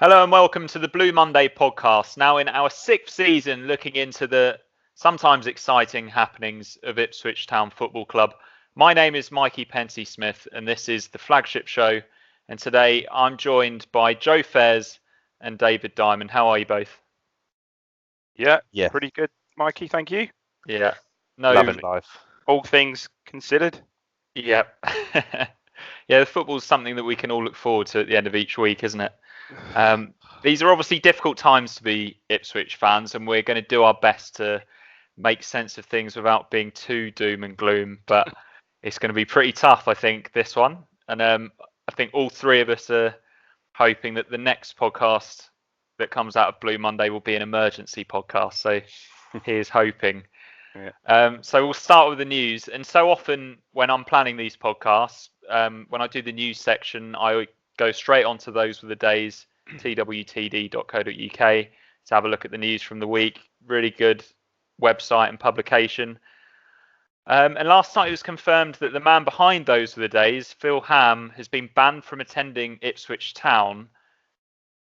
Hello and welcome to the Blue Monday podcast. Now in our sixth season, looking into the sometimes exciting happenings of Ipswich Town Football Club. My name is Mikey Pensy-Smith and this is the flagship show. And today I'm joined by Joe Fairs and David Diamond. How are you both? Yeah, pretty good, Mikey. Thank you. Yeah, loving life. All things considered. Yeah, yeah. The football's something that we can all look forward to at the end of each week, isn't it? These are obviously difficult times to be Ipswich fans, and we're going to do our best to make sense of things without being too doom and gloom. But it's going to be pretty tough, I think, this one. And I think all three of us are hoping that the next podcast that comes out of Blue Monday will be an emergency podcast. So here's hoping. Yeah. So we'll start with the news. And so often when I'm planning these podcasts, when I do the news section, I go straight onto those with the days, twtd.co.uk, to have a look at the news from the week. Really good website and publication. And last night it was confirmed that the man behind those were the days, Phil Ham, has been banned from attending Ipswich Town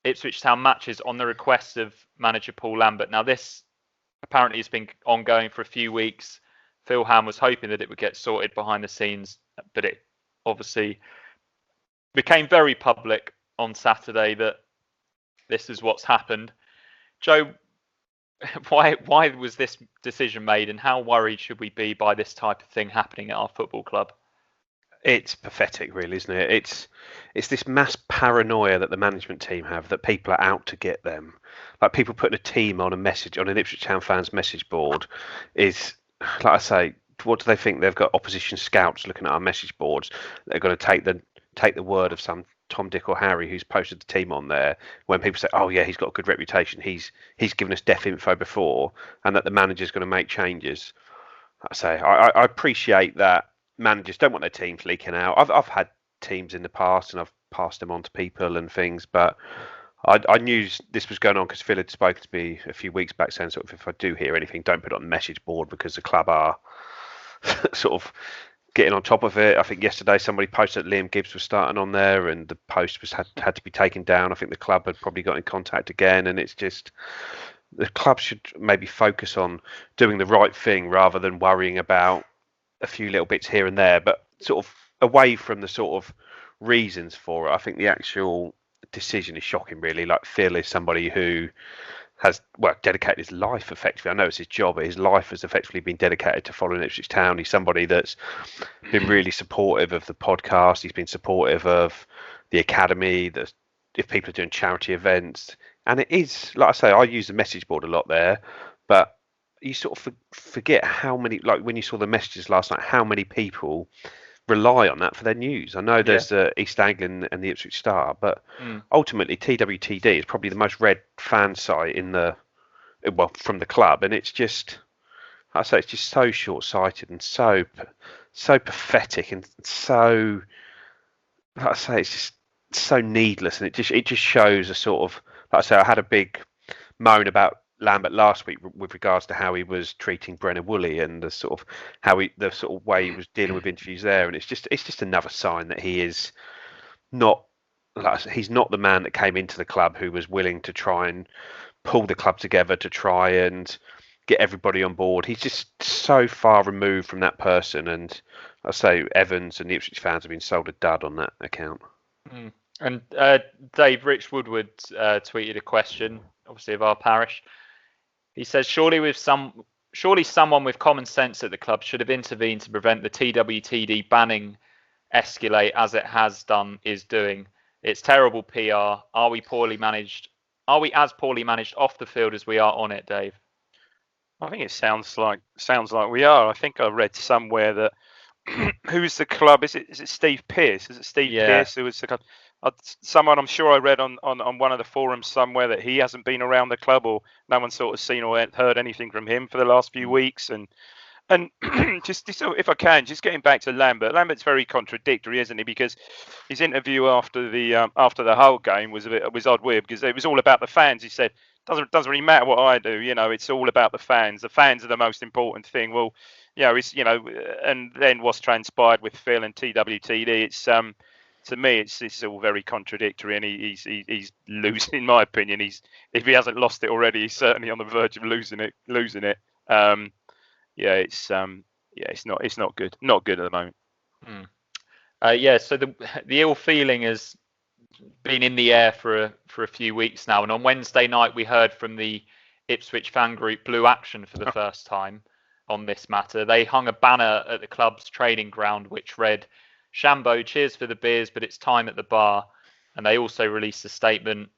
matches on the request of manager Paul Lambert. Now this apparently has been ongoing for a few weeks. Phil Ham was hoping that it would get sorted behind the scenes, but it obviously became very public on Saturday that this is what's happened. Joe, why was this decision made, and how worried should we be by this type of thing happening at our football club? It's pathetic, really, isn't it? It's this mass paranoia that the management team have, that people are out to get them. Like people putting a team on an Ipswich Town fans message board is, like I say, what do they think? They've got opposition scouts looking at our message boards. They're going to take the word of some Tom, Dick, or Harry who's posted the team on there. When people say, "Oh yeah, he's got a good reputation. He's given us deaf info before," and that the manager's going to make changes. Like I say, I appreciate that managers don't want their teams leaking out. I've had teams in the past and I've passed them on to people and things, but I knew this was going on because Phil had spoken to me a few weeks back saying, sort of, if I do hear anything, don't put it on the message board because the club are sort of getting on top of it. I think yesterday somebody posted that Liam Gibbs was starting on there and the post had to be taken down. I think the club had probably got in contact again, and it's just the club should maybe focus on doing the right thing rather than worrying about a few little bits here and there, but sort of away from the sort of reasons for it. I think the actual decision is shocking, really. Like Phil is somebody who has dedicated his life effectively. I know it's his job, but his life has effectively been dedicated to following Ipswich Town. He's somebody that's been really supportive of the podcast. He's been supportive of the academy, that if people are doing charity events. And it is, like I say, I use the message board a lot there, but you sort of forget how many, like when you saw the messages last night, how many people rely on that for their news. I know there's the East Anglian and the Ipswich Star, but ultimately TWTD is probably the most read fan site from the club, and it's just, I say, it's just so short-sighted and so pathetic and so, like I say, it's just so needless, and it just shows a sort of, like I say, I had a big moan about Lambert last week with regards to how he was treating Brennan Woolley and the sort of way he was dealing with interviews there, and it's just another sign that he is not, like, he's not the man that came into the club who was willing to try and pull the club together to try and get everybody on board. He's just so far removed from that person, and I say Evans and the Ipswich fans have been sold a dud on that account. And Dave, Richwood tweeted a question, obviously of our parish. He says, surely someone with common sense at the club should have intervened to prevent the TWTD banning escalate as it has done is doing. It's terrible PR. Are we as poorly managed off the field as we are on it, Dave? I think it sounds like we are. I think I read somewhere that who's the club? Is it Steve Pearce? Is it Steve Pearce who was the club? Someone, I'm sure I read on one of the forums somewhere that he hasn't been around the club, or no one's sort of seen or heard anything from him for the last few weeks. And just if I can, just getting back to Lambert. Lambert's very contradictory, isn't he? Because his interview after the Hull game was odd weird, because it was all about the fans. He said, doesn't really matter what I do, it's all about the fans. The fans are the most important thing. Well, and then what's transpired with Phil and TWTD, it's to me, it's all very contradictory, and he's losing. In my opinion, if he hasn't lost it already, he's certainly on the verge of losing it. It's not good. Not good at the moment. So the ill feeling has been in the air for a few weeks now, and on Wednesday night we heard from the Ipswich fan group Blue Action for the first time on this matter. They hung a banner at the club's training ground which read, "Shambo, cheers for the beers, but it's time at the bar." And they also released a statement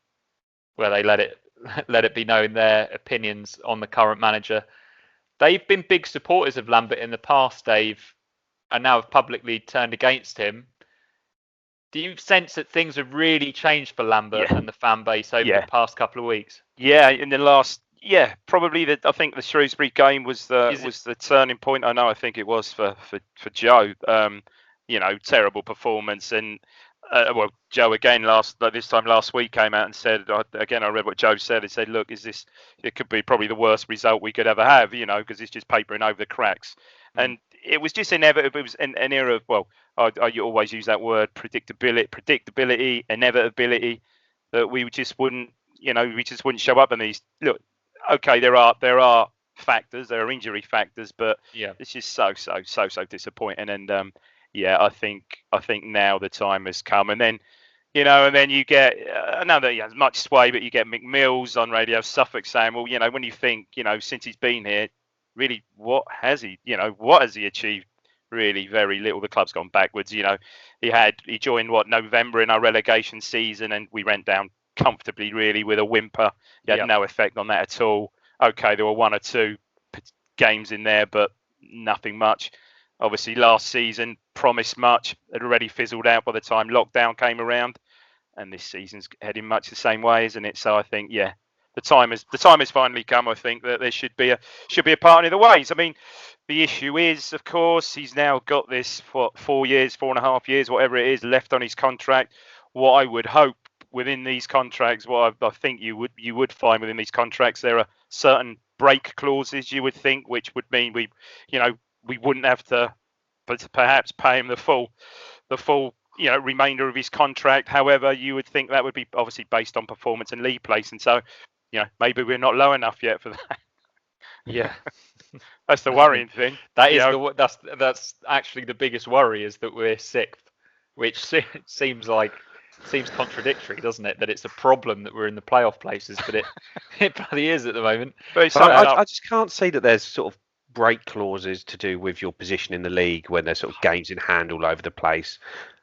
where they let it be known their opinions on the current manager. They've been big supporters of Lambert in the past, Dave, and now have publicly turned against him. Do you sense that things have really changed for Lambert and the fan base over the past couple of weeks? Yeah, in the last, probably I think the Shrewsbury game was the turning point. I think it was for Joe. Terrible performance, and Joe again this time last week came out and said again. I read what Joe said. He said, "Look, it could be probably the worst result we could ever have, because it's just papering over the cracks." And it was just inevitable. It was an era of I always use that word, predictability, inevitability, that we just wouldn't show up in these. Look, okay, there are factors, there are injury factors, but it's just so disappointing. And I think now the time has come. And then you get now that he has much sway, but you get McMills on Radio Suffolk saying, well, when you think, since he's been here, really, what has he achieved? Really, very little. The club's gone backwards. He joined November in our relegation season, and we went down comfortably, really, with a whimper. He had no effect on that at all. Okay, there were one or two games in there, but nothing much. Obviously, last season promised much, had already fizzled out by the time lockdown came around, and this season's heading much the same way, isn't it? So I think, the time has finally come. I think that there should be a part in the ways. I mean, the issue is, of course, he's now got this 4 years, 4.5 years, whatever it is, left on his contract. What I would hope within these contracts, what I think you would find within these contracts, there are certain break clauses, you would think, which would mean we wouldn't have to, but perhaps pay him the full remainder of his contract. However, you would think that would be obviously based on performance and league place, and so maybe we're not low enough yet for that. Yeah, that's the worrying thing. That is that's actually the biggest worry, is that we're sixth, which seems contradictory, doesn't it? That it's a problem that we're in the playoff places, but it bloody is at the moment. But I just can't see that there's sort of break clauses to do with your position in the league when there's sort of games in hand all over the place.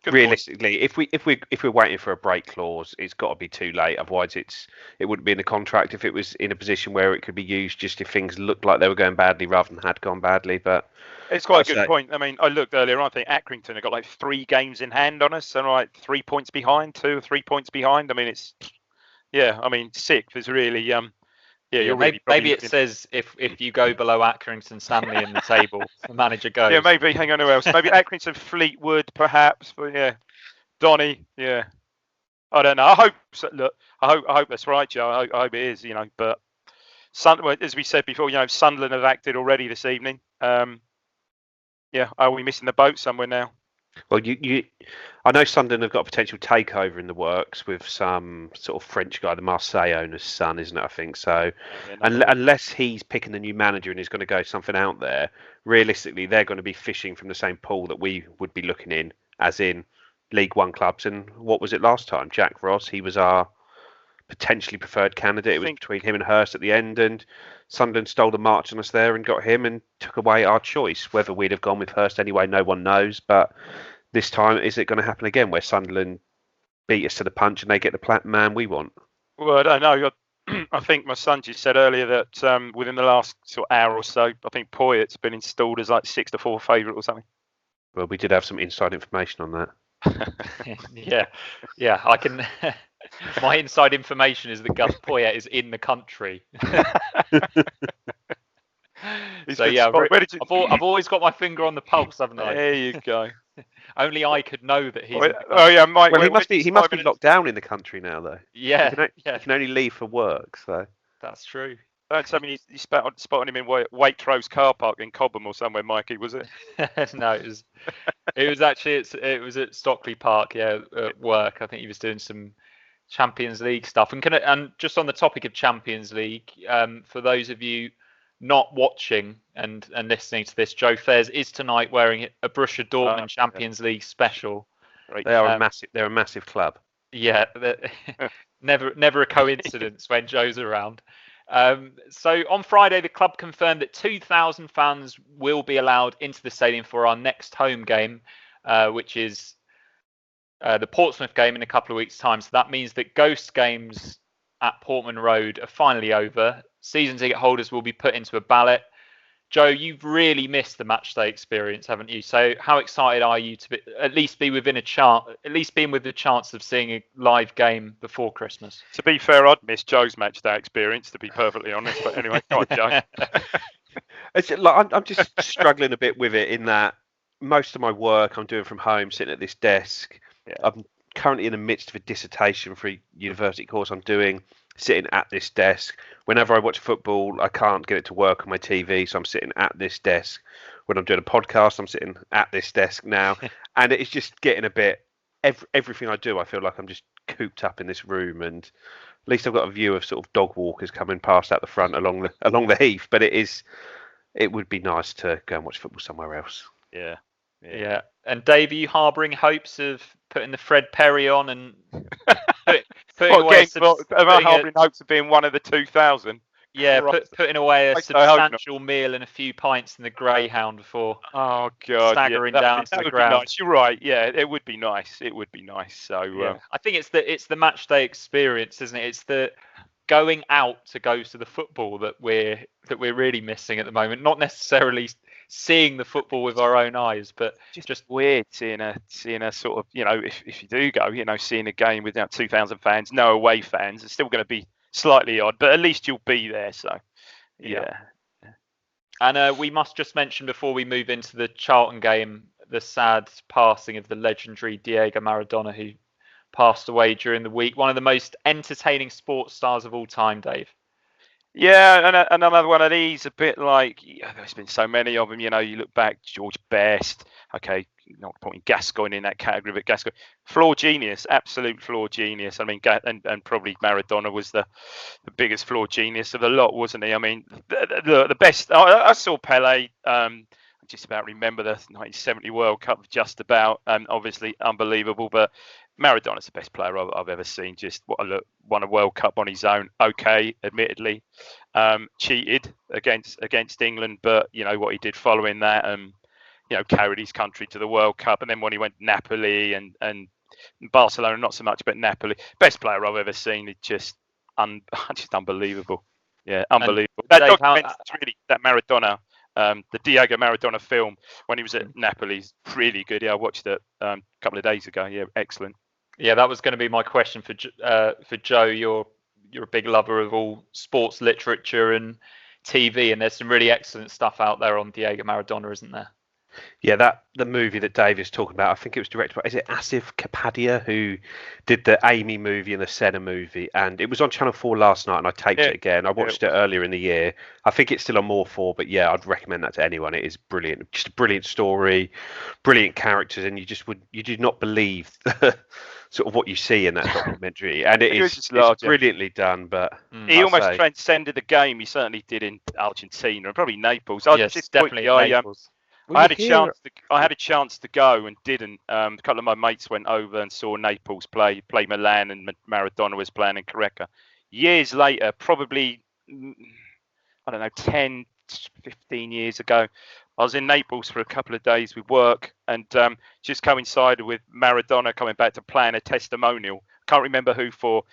Good Realistically, point. if we're waiting for a break clause, it's got to be too late. Otherwise, it wouldn't be in the contract if it was in a position where it could be used just if things looked like they were going badly rather than had gone badly. But it's quite a good point. I mean, I looked earlier on. I think Accrington have got like 3 games in hand on us, and like 3 points behind, 2 or 3 points behind. I mean, sixth is really maybe it says if you go below Accrington Stanley in the table, the manager goes. Yeah, maybe. Hang on, who else? Maybe Accrington Fleetwood, perhaps. But Donny. Yeah, I don't know. I hope. Look, I hope that's right, Joe. I hope it is. But as we said before, Sunderland have acted already this evening. Are we missing the boat somewhere now? Well, I know Sunderland have got a potential takeover in the works with some sort of French guy, the Marseille owner's son, isn't it? I think so. Unless he's picking the new manager and he's going to go something out there, realistically, they're going to be fishing from the same pool that we would be looking in, as in League One clubs. And what was it last time? Jack Ross, he was our potentially preferred candidate. It was between him and Hurst at the end, and Sunderland stole the march on us there and got him and took away our choice. Whether we'd have gone with Hurst anyway, no one knows. But this time, is it going to happen again where Sunderland beat us to the punch and they get the man we want? Well, I don't know. I think my son just said earlier that within the last sort of hour or so, I think Poyet's been installed as like 6-4 favourite or something. Well, we did have some inside information on that. Yeah, I can. My inside information is that Gus Poyet is in the country. So yeah, I've always got my finger on the pulse, haven't I? There you go. Only I could know that he's. Mike. Well, he must be locked down in the country now, though. Yeah, he can only leave for work, so that's true. That's something you spotted him in Waitrose car park in Cobham or somewhere, Mikey, was it? No, it was actually it was at Stockley Park, yeah, at work. I think he was doing some Champions League stuff. And just on the topic of Champions League, for those of you not watching and listening to this, Joe Fairs is tonight wearing a Borussia Dortmund Champions League special. Right. They are they're a massive club. Yeah, never a coincidence when Joe's around. So on Friday, the club confirmed that 2,000 fans will be allowed into the stadium for our next home game, which is the Portsmouth game in a couple of weeks' time. So that means that ghost games at Portman Road are finally over. Season ticket holders will be put into a ballot. Joe, you've really missed the matchday experience, haven't you? So how excited are you to at least being with the chance of seeing a live game before Christmas? To be fair, I'd miss Joe's matchday experience, to be perfectly honest. But anyway, go on, Joe. I'm just struggling a bit with it in that most of my work I'm doing from home, sitting at this desk. Yeah. I'm currently in the midst of a dissertation for a university course I'm doing, sitting at this desk. Whenever I watch football, I can't get it to work on my TV, so I'm sitting at this desk. When I'm doing a podcast, I'm sitting at this desk now, and it's just getting a bit. Everything I do, I feel like I'm just cooped up in this room, and at least I've got a view of sort of dog walkers coming past out the front along the heath. But it would be nice to go and watch football somewhere else. Yeah. And Dave, are you harbouring hopes of putting the Fred Perry on and putting away harbouring hopes of being one of the 2,000? Yeah, putting away a substantial meal and a few pints in the Greyhound before staggering down to the ground. Be nice. You're right. Yeah, it would be nice. It would be nice. So I think it's the match day experience, isn't it? It's the going out to go to the football that we're really missing at the moment. Not necessarily seeing the football with our own eyes, but just weird seeing a sort of, if you do go, seeing a game without 2,000 fans, no away fans, it's still going to be slightly odd, but at least you'll be there. So yeah. And we must just mention before we move into the Charlton game, the sad passing of the legendary Diego Maradona, who passed away during the week. One of the most entertaining sports stars of all time, Dave. Yeah, and another one of these, a bit like, there's been so many of them, you look back, George Best, okay, not putting Gascoigne in that category, but Gascoigne, floor genius, absolute floor genius. I mean, and probably Maradona was the biggest floor genius of the lot, wasn't he? I mean, the best, I saw Pele, I just about remember the 1970 World Cup, just about, obviously unbelievable, but Maradona's the best player I've ever seen. Just won a World Cup on his own. Okay, admittedly, cheated against England, but what he did following that, carried his country to the World Cup. And then when he went to Napoli and Barcelona, not so much, but Napoli, best player I've ever seen. It's just unbelievable. Yeah, unbelievable. Dave, that Maradona. The Diego Maradona film when he was at Napoli is really good. Yeah, I watched it a couple of days ago. Yeah, excellent. Yeah, that was going to be my question for Joe. You're a big lover of all sports literature and TV, and there's some really excellent stuff out there on Diego Maradona, isn't there? Yeah, the movie that Dave is talking about, I think it was directed by, is it Asif Kapadia, who did the Amy movie and the Senna movie, and it was on Channel 4 last night, and I taped it again. I watched it earlier in the year. I think it's still on More 4, but yeah, I'd recommend that to anyone. It is brilliant. Just a brilliant story, brilliant characters, and you did not believe sort of what you see in that documentary, and it's brilliantly done. But he almost transcended the game. He certainly did in Argentina and probably Naples. Definitely Naples. I had a chance to go and didn't. A couple of my mates went over and saw Naples play Milan, and Maradona was playing in Careca. Years later, probably, 10, 15 years ago, I was in Naples for a couple of days with work, and just coincided with Maradona coming back to play in a testimonial. Can't remember who for.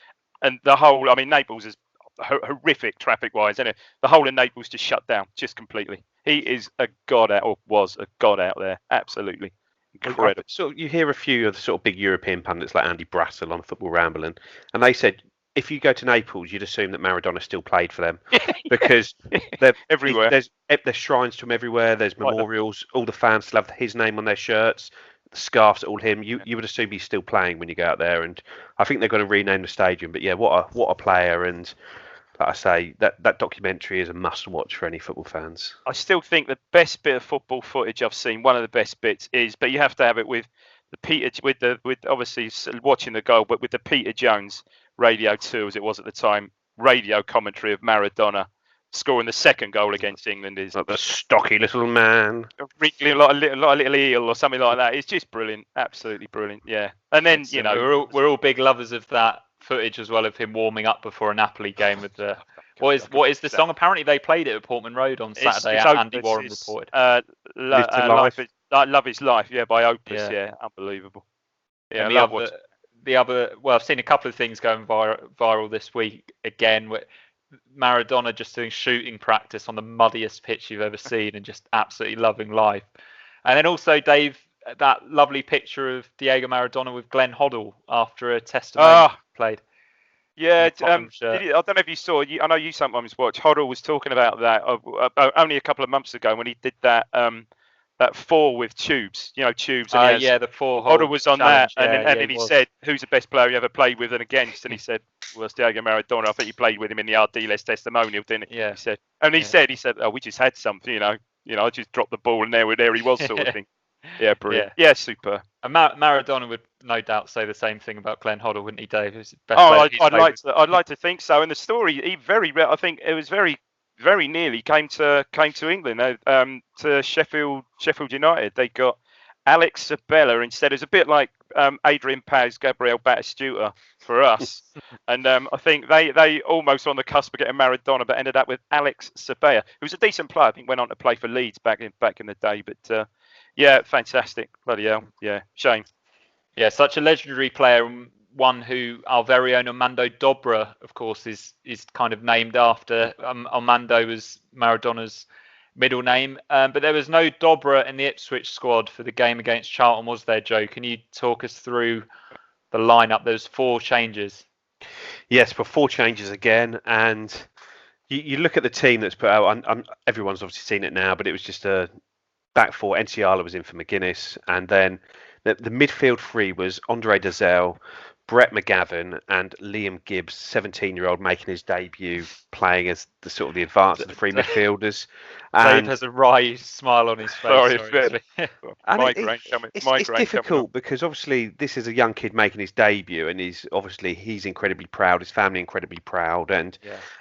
And Naples is horrific traffic-wise, isn't it? The whole of Naples just shut down, just completely. He is a god was a god out there. Absolutely incredible. So you hear a few of the sort of big European pundits like Andy Brassel on Football Ramble, and they said if you go to Naples, you'd assume that Maradona still played for them because they're everywhere. There's shrines to him everywhere. There's memorials. All the fans still have his name on their shirts. The scarves, all him. You would assume he's still playing when you go out there, and I think they're going to rename the stadium. But yeah, what a player, and like I say, that documentary is a must-watch for any football fans. I still think the best bit of football footage I've seen, one of the best bits is, but you have to have it with obviously watching the goal, but with the Peter Jones Radio 2, as it was at the time, radio commentary of Maradona scoring the second goal against England is like the stocky little man, wriggling like a little eel or something like that. It's just brilliant, absolutely brilliant. Yeah, and then we're all big lovers of that footage as well, of him warming up before a Napoli game with the what is the song? Apparently they played it at Portman Road on Saturday. Andy Warren reported. Love Is Life, yeah, by Opus, yeah, unbelievable. Yeah, and the other, well, I've seen a couple of things going viral this week again. Maradona just doing shooting practice on the muddiest pitch you've ever seen and just absolutely loving life. And then also, Dave, that lovely picture of Diego Maradona with Glenn Hoddle after a testimonial played. Yeah, I don't know if you saw. I know you sometimes watch. Hoddle was talking about that only a couple of months ago when he did that that 4 with tubes. Tubes. And the 4. Hoddle was on that, and then he said, "Who's the best player you ever played with and against?" And he said, "Well, it's Diego Maradona. I think you played with him in the Ardiles testimonial, didn't he?" Yeah. He said, "Oh, we just had something, I just dropped the ball and there he was," sort of thing. Yeah, brilliant. Yeah, super. And Maradona would no doubt say the same thing about Glenn Hoddle, wouldn't he, Dave? I'd like to think so. And the story, I think it was very nearly came to England, to Sheffield United. They got Alex Sabella instead. It's a bit like Adrian Paz, Gabriel Batistuta for us. And I think they almost on the cusp of getting Maradona, but ended up with Alex Sabella, who was a decent player. I think went on to play for Leeds back in the day. But yeah, fantastic. Bloody hell. Yeah, shame. Yeah, such a legendary player. One who our very own Armando Dobra, of course, is kind of named after. Armando was Maradona's middle name. But there was no Dobra in the Ipswich squad for the game against Charlton, was there, Joe? Can you talk us through the lineup? There's 4 changes. Yes, but 4 changes again. And you look at the team that's put out. Everyone's obviously seen it now, but it was just a back 4. Enciala was in for McGuinness. And then the midfield 3 was Andre Dazelle, Brett McGavin and Liam Gibbs, 17-year-old, making his debut, playing as the sort of the advanced of the 3 midfielders. Dave has a wry smile on his face. It's difficult because obviously this is a young kid making his debut, and he's incredibly proud, his family incredibly proud, and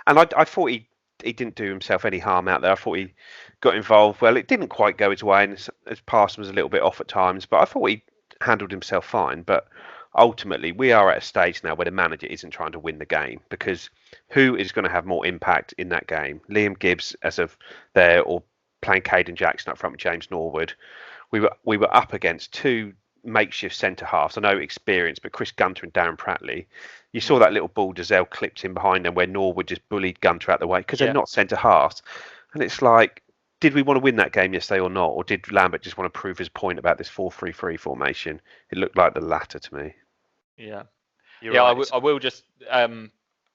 I thought he didn't do himself any harm out there. I thought he got involved well. It didn't quite go his way, and his passing was a little bit off at times, but I thought he handled himself fine. But ultimately, we are at a stage now where the manager isn't trying to win the game, because who is going to have more impact in that game? Liam Gibbs as of there, or playing Caden Jackson up front with James Norwood? We were up against 2 makeshift centre halves. I know experience, but Chris Gunter and Darren Pratley. You saw that little ball Dazelle clipped in behind them where Norwood just bullied Gunter out the way because they're not centre halves. And it's like, did we want to win that game yesterday or not? Or did Lambert just want to prove his point about this 4-3-3 formation? It looked like the latter to me. Yeah. Right. I will just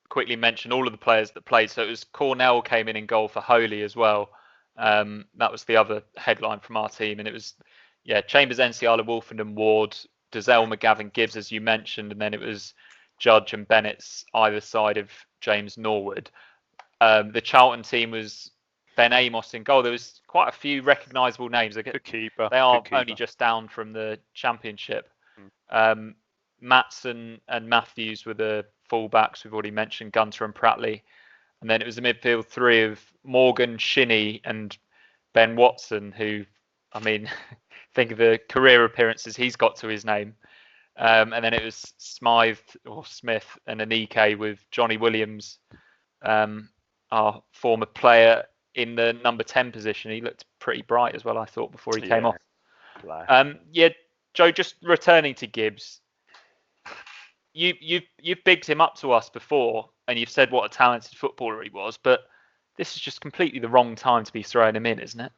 quickly mention all of the players that played. So it was Cornell came in goal for Holy as well. That was the other headline from our team. And it was, Chambers, Enciala, Wolfenden, Ward, Dazelle, McGavin, Gibbs, as you mentioned. And then it was Judge and Bennett's either side of James Norwood. The Charlton team was Ben Amos in goal. There was quite a few recognisable names. Good keeper. They are only just down from the Championship. Matson and Matthews were the fullbacks. We've already mentioned Gunter and Pratley. And then it was the midfield 3 of Morgan, Shinnie and Ben Watson, who, I mean, think of the career appearances he's got to his name. And then it was Smythe or Smith and Anike with Johnny Williams, our former player, in the number 10 position. He looked pretty bright as well, I thought, before he came off. Joe, just returning to Gibbs, you've bigged him up to us before, and you've said what a talented footballer he was, but this is just completely the wrong time to be throwing him in, isn't it?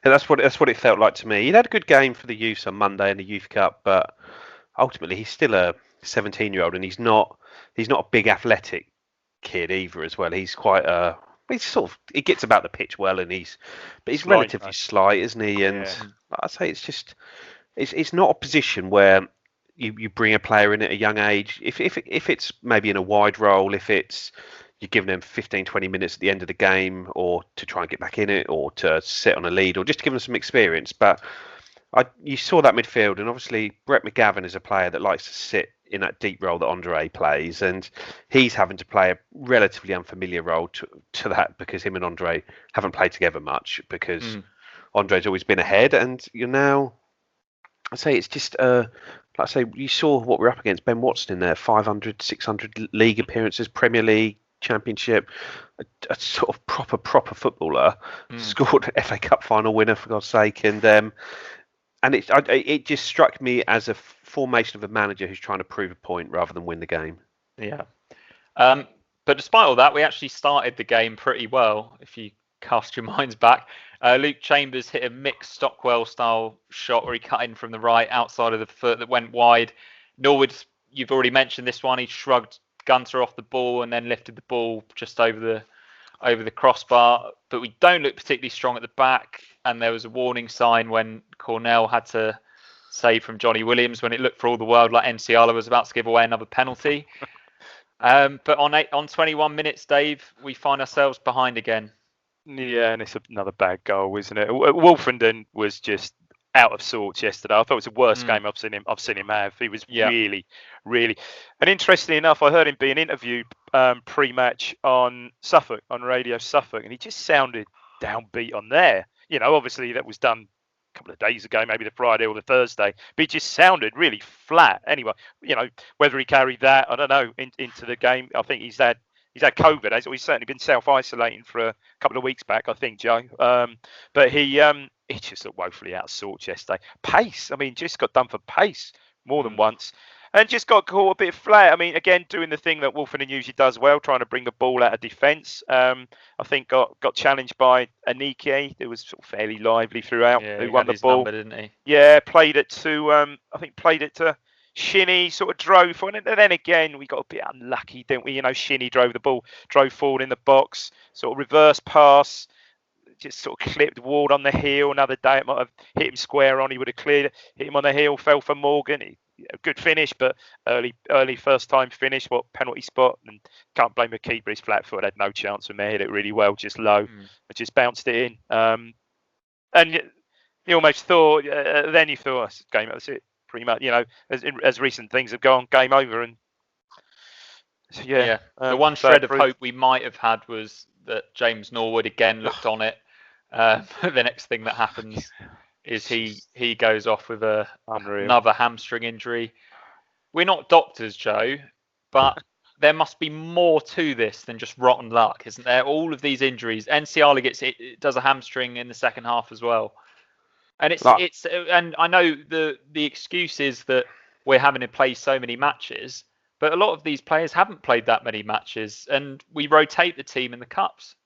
Yeah, that's what it felt like to me. He had a good game for the youths on Monday in the Youth Cup, but ultimately he's still a 17-year-old, and he's not a big athletic kid either. As well, he's quite he gets about the pitch well, and he's relatively slight, isn't he? And I'd say it's not a position where you bring a player in at a young age. If it's maybe in a wide role, if it's you're giving them 15, 20 minutes at the end of the game, or to try and get back in it, or to sit on a lead, or just to give them some experience. But you saw that midfield, and obviously Brett McGavin is a player that likes to sit in that deep role that Andre plays, and he's having to play a relatively unfamiliar role to that, because him and Andre haven't played together much, because Andre's always been ahead, and you're now, I say it's just like I say, you saw what we're up against. Ben Watson in there, 500, 600 league appearances, Premier League, Championship, a sort of proper footballer, scored FA Cup final winner, for God's sake, and it just struck me as a formation of a manager who's trying to prove a point rather than win the game. Yeah. But despite all that, we actually started the game pretty well, if you cast your minds back. Luke Chambers hit a Mick Stockwell-style shot where he cut in from the right outside of the foot that went wide. Norwood, you've already mentioned this one. He shrugged Gunter off the ball and then lifted the ball just over the crossbar. But we don't look particularly strong at the back. And there was a warning sign when Cornell had to save from Johnny Williams, when it looked for all the world like Nsiala was about to give away another penalty. But on 21 minutes, Dave, we find ourselves behind again. Yeah, and it's another bad goal, isn't it? Wolfenden was just out of sorts yesterday. I thought it was the worst game I've seen him have. He was really. And interestingly enough, I heard him being interviewed pre-match on Suffolk, on Radio Suffolk, and he just sounded downbeat on there. You know, obviously that was done a couple of days ago, maybe the Friday or the Thursday, but he just sounded really flat. Anyway, you know, whether he carried that, I don't know, into the game. I think he's had COVID. He's certainly been self-isolating for a couple of weeks back, I think, Joe. But he just looked woefully out of sorts yesterday. Pace, I mean, just got done for pace more than once. And just got caught a bit flat. I mean, again, doing the thing that Wolfenden usually does well, trying to bring the ball out of defence. I think got challenged by Anike, who was sort of fairly lively throughout, who won the ball. Number, didn't he? Yeah, played it to Shinnie, sort of drove forward. And then again, we got a bit unlucky, didn't we? You know, Shinnie drove forward in the box, sort of reverse pass, just sort of clipped Ward on the heel. Another day, it might have hit him square on. He would have cleared it, hit him on the heel, fell for Morgan. A good finish, but early first time finish, penalty spot, and can't blame the keeper. He's flat footed, had no chance from there, hit it really well, just low, and just bounced it in. And you almost thought, then you thought, that's game, that's it, pretty much. You know, as recent things have gone, game over. And so, the one shred of hope we might have had was that James Norwood again looked on it. The next thing that happens is he goes off with another hamstring injury. We're not doctors, Joe, but there must be more to this than just rotten luck, isn't there? All of these injuries. Nsiala does a hamstring in the second half as well, and and I know the excuse is that we're having to play so many matches, but a lot of these players haven't played that many matches, and we rotate the team in the cups.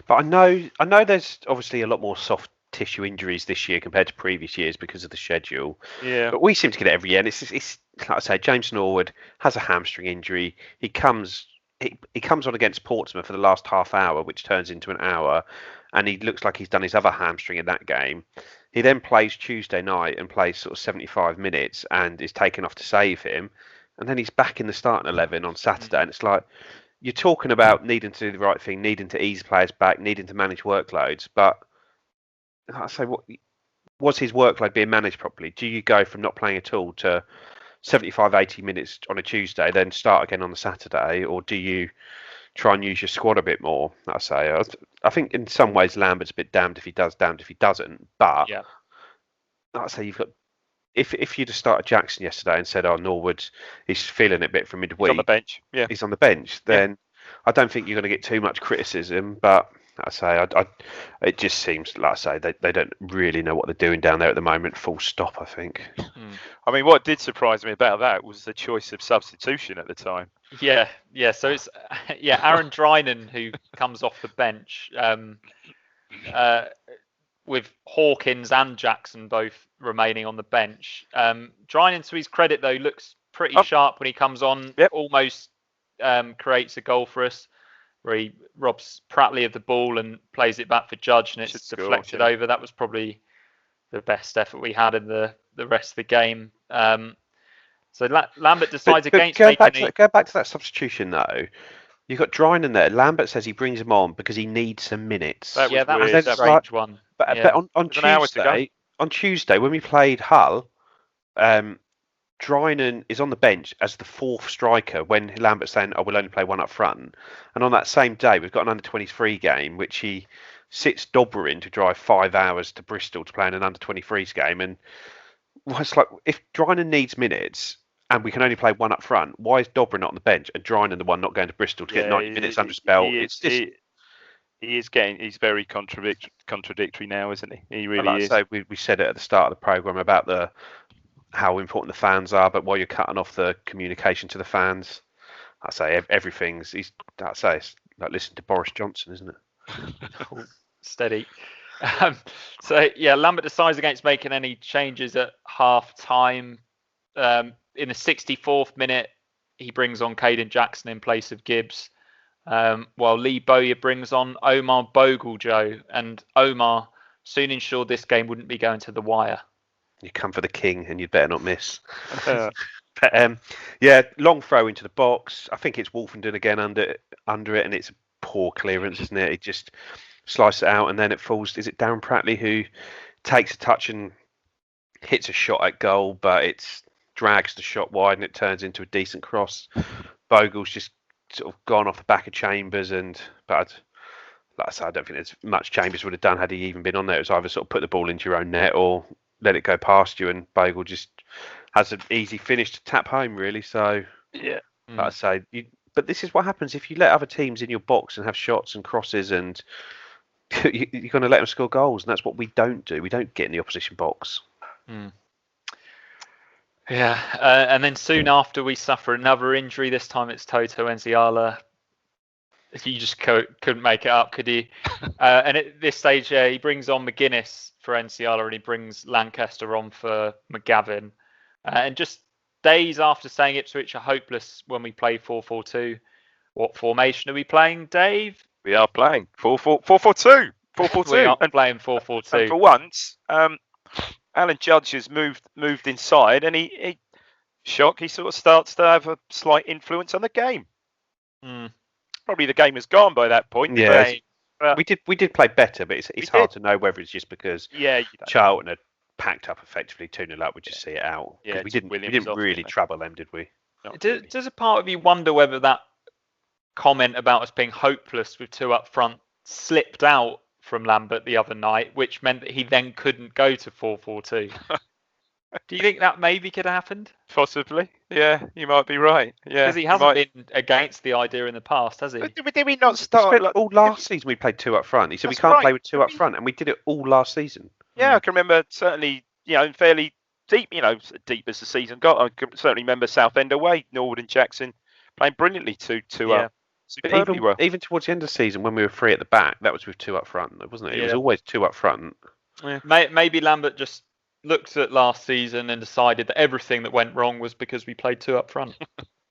But I know there's obviously a lot more soft tissue injuries this year compared to previous years because of the schedule. Yeah. But we seem to get it every year. And it's like I say, James Norwood has a hamstring injury. He comes on against Portsmouth for the last half hour, which turns into an hour, and he looks like he's done his other hamstring in that game. He then plays Tuesday night and plays sort of 75 minutes and is taken off to save him. And then he's back in the starting 11 on Saturday. And it's like, you're talking about needing to do the right thing, needing to ease players back, needing to manage workloads, but I say, what was his workload being managed properly? Do you go from not playing at all to 75, 80 minutes on a Tuesday, then start again on the Saturday, or do you try and use your squad a bit more? I think in some ways Lambert's a bit damned if he does, damned if he doesn't. But I say you've got, if you'd have started Jackson yesterday and said, "Oh, Norwood, he's feeling it a bit from midweek," he's on the bench. Yeah, he's on the bench. Then I don't think you're going to get too much criticism, but. It just seems, like I say, they don't really know what they're doing down there at the moment, full stop, I think. I mean, what did surprise me about that was the choice of substitution at the time. Yeah. So it's, Aaron Drinan, who comes off the bench, with Hawkins and Jackson both remaining on the bench. Drinan, to his credit, though, looks pretty sharp when he comes on, almost creates a goal for us, where he robs Pratley of the ball and plays it back for Judge, and it's deflected over. That was probably the best effort we had in the rest of the game. So Lambert decides against go back to that substitution, though. You've got Drinan there. Lambert says he brings him on because he needs some minutes. That was that weird. was a strange one. But Yeah. on It was an hour to go. Tuesday when we played Hull, Drinan is on the bench as the fourth striker when Lambert's saying, "Oh, we'll only play one up front." And on that same day, we've got an under-23 game which he sits Dobber in to drive 5 hours to Bristol to play in an under-23s game. And it's like, if Drinan needs minutes and we can only play one up front, why is Dobber not on the bench and Drinan the one not going to Bristol to get 90 minutes under his belt? He's very contradictory now, isn't he? He really is. So we said it at the start of the programme about how important the fans are, but while you're cutting off the communication to the fans, I say everything's. It's like listening to Boris Johnson, isn't it? Steady. So yeah, Lambert decides against making any changes at half time. In the 64th minute, he brings on Caden Jackson in place of Gibbs, while Lee Bowyer brings on Omar Bogle, and Omar soon ensured this game wouldn't be going to the wire. You come for the king, and you'd better not miss. But, yeah, long throw into the box. I think it's Wolfenden again under it, and it's a poor clearance, isn't it? It just slices it out, and then it falls. Is it Darren Pratley who takes a touch and hits a shot at goal, but it drags the shot wide, and it turns into a decent cross. Bogle's just sort of gone off the back of Chambers, but like I said, I don't think there's much Chambers would have done had he even been on there. It was either sort of put the ball into your own net or let it go past you, and Bogle just has an easy finish to tap home, really. So yeah, like I say, but this is what happens if you let other teams in your box and have shots and crosses, and you're going to let them score goals, and that's what we don't do. We don't get in the opposition box. Yeah, and then soon after we suffer another injury. This time it's Toto Nziala. You just couldn't make it up, could he? And at this stage, he brings on McGuinness for Nziala, and he brings Lancaster on for McGavin. And just days after saying Ipswich are hopeless when we play 4-4-2, what formation are we playing, Dave? We are playing 4-4-2. 4-4-2. We are playing 4-4-2. And for once, Alan Judge has moved inside, and he sort of starts to have a slight influence on the game. Probably the game has gone by that point. Yeah, we did play better, but it's hard to know whether it's just because Charlton had packed up effectively 2-0 up. We just see it out. Yeah, we didn't really trouble them, did we? Does a part of you wonder whether that comment about us being hopeless with two up front slipped out from Lambert the other night, which meant that he then couldn't go to 4-4-2? Do you think that maybe could have happened? Possibly. Yeah, you might be right. Yeah, because he hasn't been against the idea in the past, has he? But did we not start all last season? We played two up front. He said we can't play with two up front, and we did it all last season. Yeah, I can remember certainly, fairly deep, deep as the season got. I can certainly remember Southend away, Norwood and Jackson playing brilliantly two up. Even towards the end of the season, when we were three at the back, that was with two up front, wasn't it? It was always two up front. Yeah. Maybe Lambert just looked at last season and decided that everything that went wrong was because we played two up front.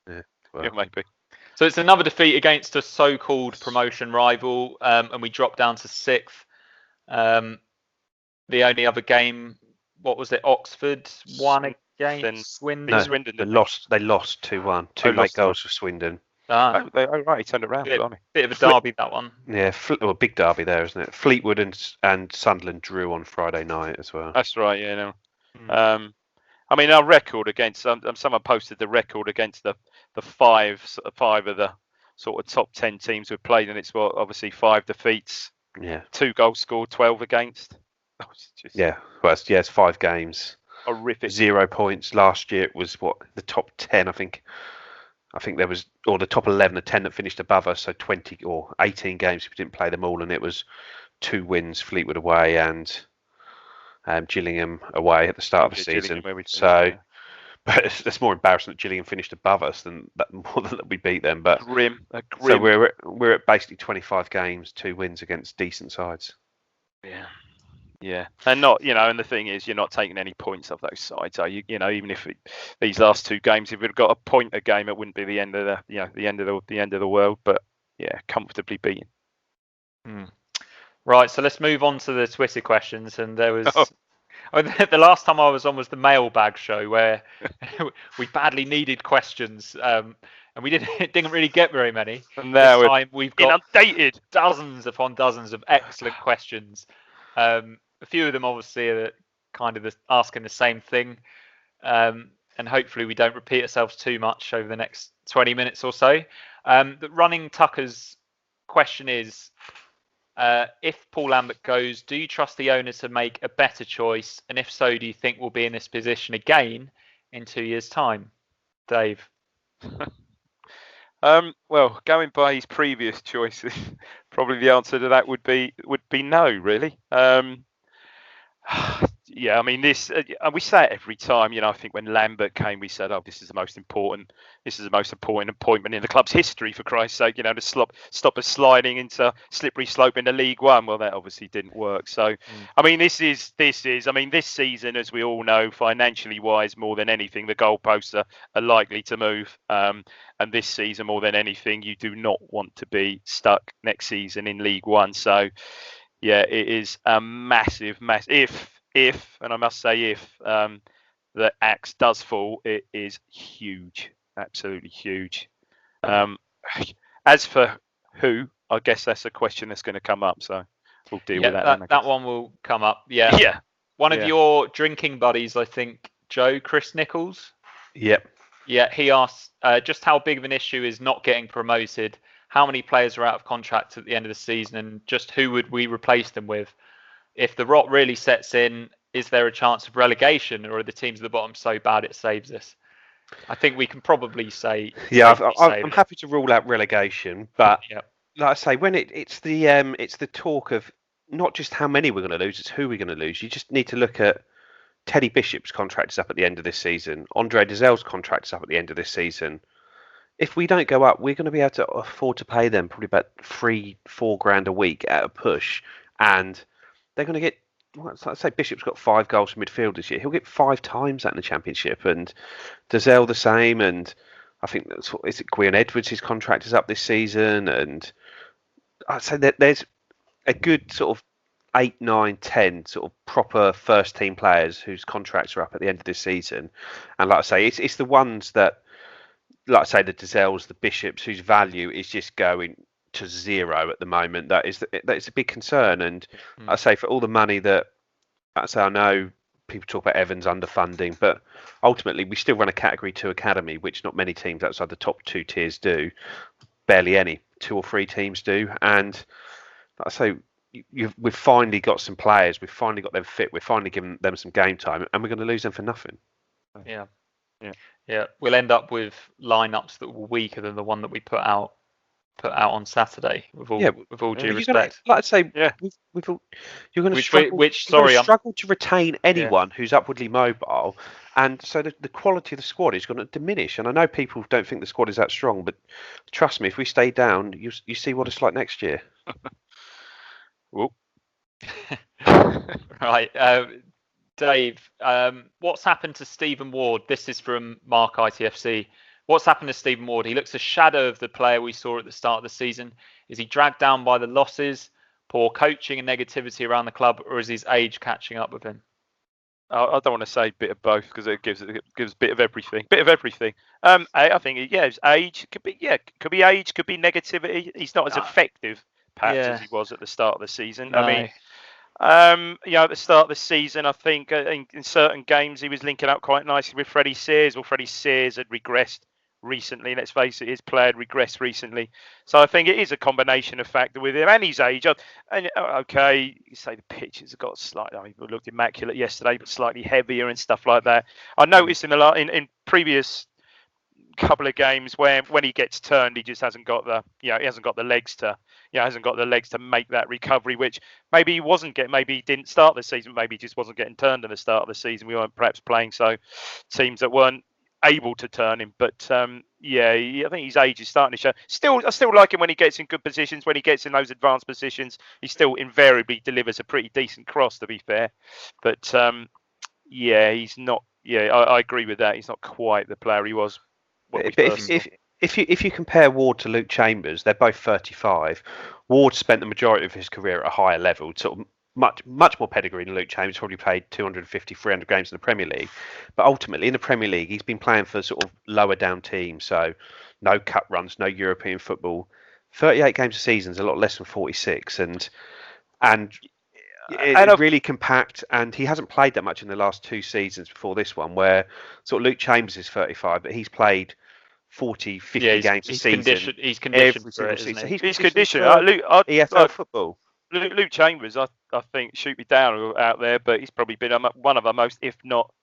Maybe. So it's another defeat against a so-called promotion rival, and we dropped down to 6th. The only other game, what was it? Oxford won against Swindon. No, Swindon. They lost 2-1. Two late goals for Swindon. Right, he turned it around. Bit of a derby, that one. Yeah, big derby there, isn't it? Fleetwood and Sunderland drew on Friday night as well. That's right, yeah. No. I mean, our record against someone posted the record against the five of the sort of top 10 teams we've played, and it's obviously 5 defeats. Yeah. 2 goals scored, 12 against. It's 5 games. Horrific. 0 points. Last year it was the top 10, I think there was, or the top 11 or 10 that finished above us, so 20 or 18 games, we didn't play them all, and it was 2 wins, Fleetwood away and Gillingham away at the start of the season. But it's more embarrassing that Gillingham finished above us than that we beat them. But grim. So we're at basically 25 games, 2 wins against decent sides. Yeah, and and the thing is, you're not taking any points off those sides. So even if these last 2 games, if we'd got a point a game, it wouldn't be the end of the end of the world. But yeah, comfortably beaten. Right, so let's move on to the Twitter questions. And there was the last time I was on was the mailbag show where we badly needed questions. and we didn't really get very many. And now this time we've got inundated. dozens upon dozens of excellent questions. A few of them obviously are kind of asking the same thing, and hopefully we don't repeat ourselves too much over the next 20 minutes or so. The Running Tucker's question is, if Paul Lambert goes, do you trust the owner to make a better choice? And if so, do you think we'll be in this position again in 2 years' time? Dave? Well, going by his previous choices, probably the answer to that would be no, really. Yeah, I mean, we say it every time. I think when Lambert came, we said, "Oh, this is the most important appointment in the club's history, for Christ's sake." To stop us sliding into slippery slope into League One. Well, that obviously didn't work. So, I mean, this season, as we all know, financially wise, more than anything, the goalposts are likely to move. And this season, more than anything, you do not want to be stuck next season in League One. So, yeah, it is a massive. If, and I must say if, the axe does fall, it is huge, absolutely huge. As for who, I guess that's a question that's going to come up, so we'll deal with that. That one will come up, yeah. Yeah. One of your drinking buddies, I think, Chris Nichols. Yep. Yeah, he asked just how big of an issue is not getting promoted, how many players are out of contract at the end of the season, and just who would we replace them with? If the rot really sets in, is there a chance of relegation, or are the teams at the bottom so bad it saves us? I think we can probably say. Yeah, I'm happy to rule out relegation, but like I say, when it's the talk of not just how many we're going to lose, it's who we're going to lose. You just need to look at Teddy Bishop's contract is up at the end of this season. Andre Dazzel's contract is up at the end of this season. If we don't go up, we're going to be able to afford to pay them probably about $3-4 grand a week at a push, and they're going to get, let's say Bishop's got 5 goals from midfield this year. He'll get 5 times that in the Championship, and Dazzel the same. And I think is it Gwion Edwards? His contract is up this season, and I'd say that there's a good sort of 8, 9, 10 sort of proper first team players whose contracts are up at the end of this season. And like I say, it's the ones that, like I say, the Dazels, the Bishops, whose value is just going to zero at the moment. That is a big concern. And I say, for all the money that I know people talk about Evans underfunding, but ultimately we still run a Category 2 academy, which not many teams outside the top 2 tiers do. Barely any. 2 or 3 teams do. And like I say, we've finally got some players. We've finally got them fit. We're finally giving them some game time, and we're going to lose them for nothing. Yeah. We'll end up with lineups that were weaker than the one that we put out on Saturday. With all due respect, like I say, you're going to struggle to retain anyone who's upwardly mobile, and so the quality of the squad is going to diminish. And I know people don't think the squad is that strong, but trust me, if we stay down, you see what it's like next year. Right, Dave, what's happened to Stephen Ward? This is from Mark ITFC. What's happened to Stephen Ward? He looks a shadow of the player we saw at the start of the season. Is he dragged down by the losses, poor coaching and negativity around the club, or is his age catching up with him? I don't want to say bit of both, because it gives a bit of everything. I think his age could be age, could be negativity. He's not as effective perhaps as he was at the start of the season. No. I mean, at the start of the season, I think in certain games he was linking up quite nicely with Freddie Sears. Well, Freddie Sears had regressed recently. Let's face it, his play had regressed recently. So I think it is a combination of factor with him and his age. And okay, you say the pitches have got slightly. I mean, it looked immaculate yesterday, but slightly heavier and stuff like that. I noticed in previous couple of games when he gets turned, he just hasn't got the legs to make that recovery, which maybe he wasn't getting. Maybe he didn't start the season, maybe he just wasn't getting turned at the start of the season. We weren't perhaps playing so teams that weren't able to turn him, but I think his age is starting to show. I still like him when he gets in good positions. When he gets in those advanced positions, he still invariably delivers a pretty decent cross, to be fair. But he's not. I agree with that. He's not quite the player he was. But if you compare Ward to Luke Chambers, they're both 35. Ward spent the majority of his career at a higher level, sort of much more pedigree than Luke Chambers. Probably played 250, 300 games in the Premier League, but ultimately in the Premier League, he's been playing for sort of lower down teams. So no cup runs, no European football. 38 games a season is a lot less than 46, and it's really compact. And he hasn't played that much in the last 2 seasons before this one, where sort of Luke Chambers is 35, but he's played 40, 50 games a season. He's conditioned for it, season. He's conditioned. EFL football. Luke Chambers, I think, shoot me down out there, but he's probably been one of our most, if not,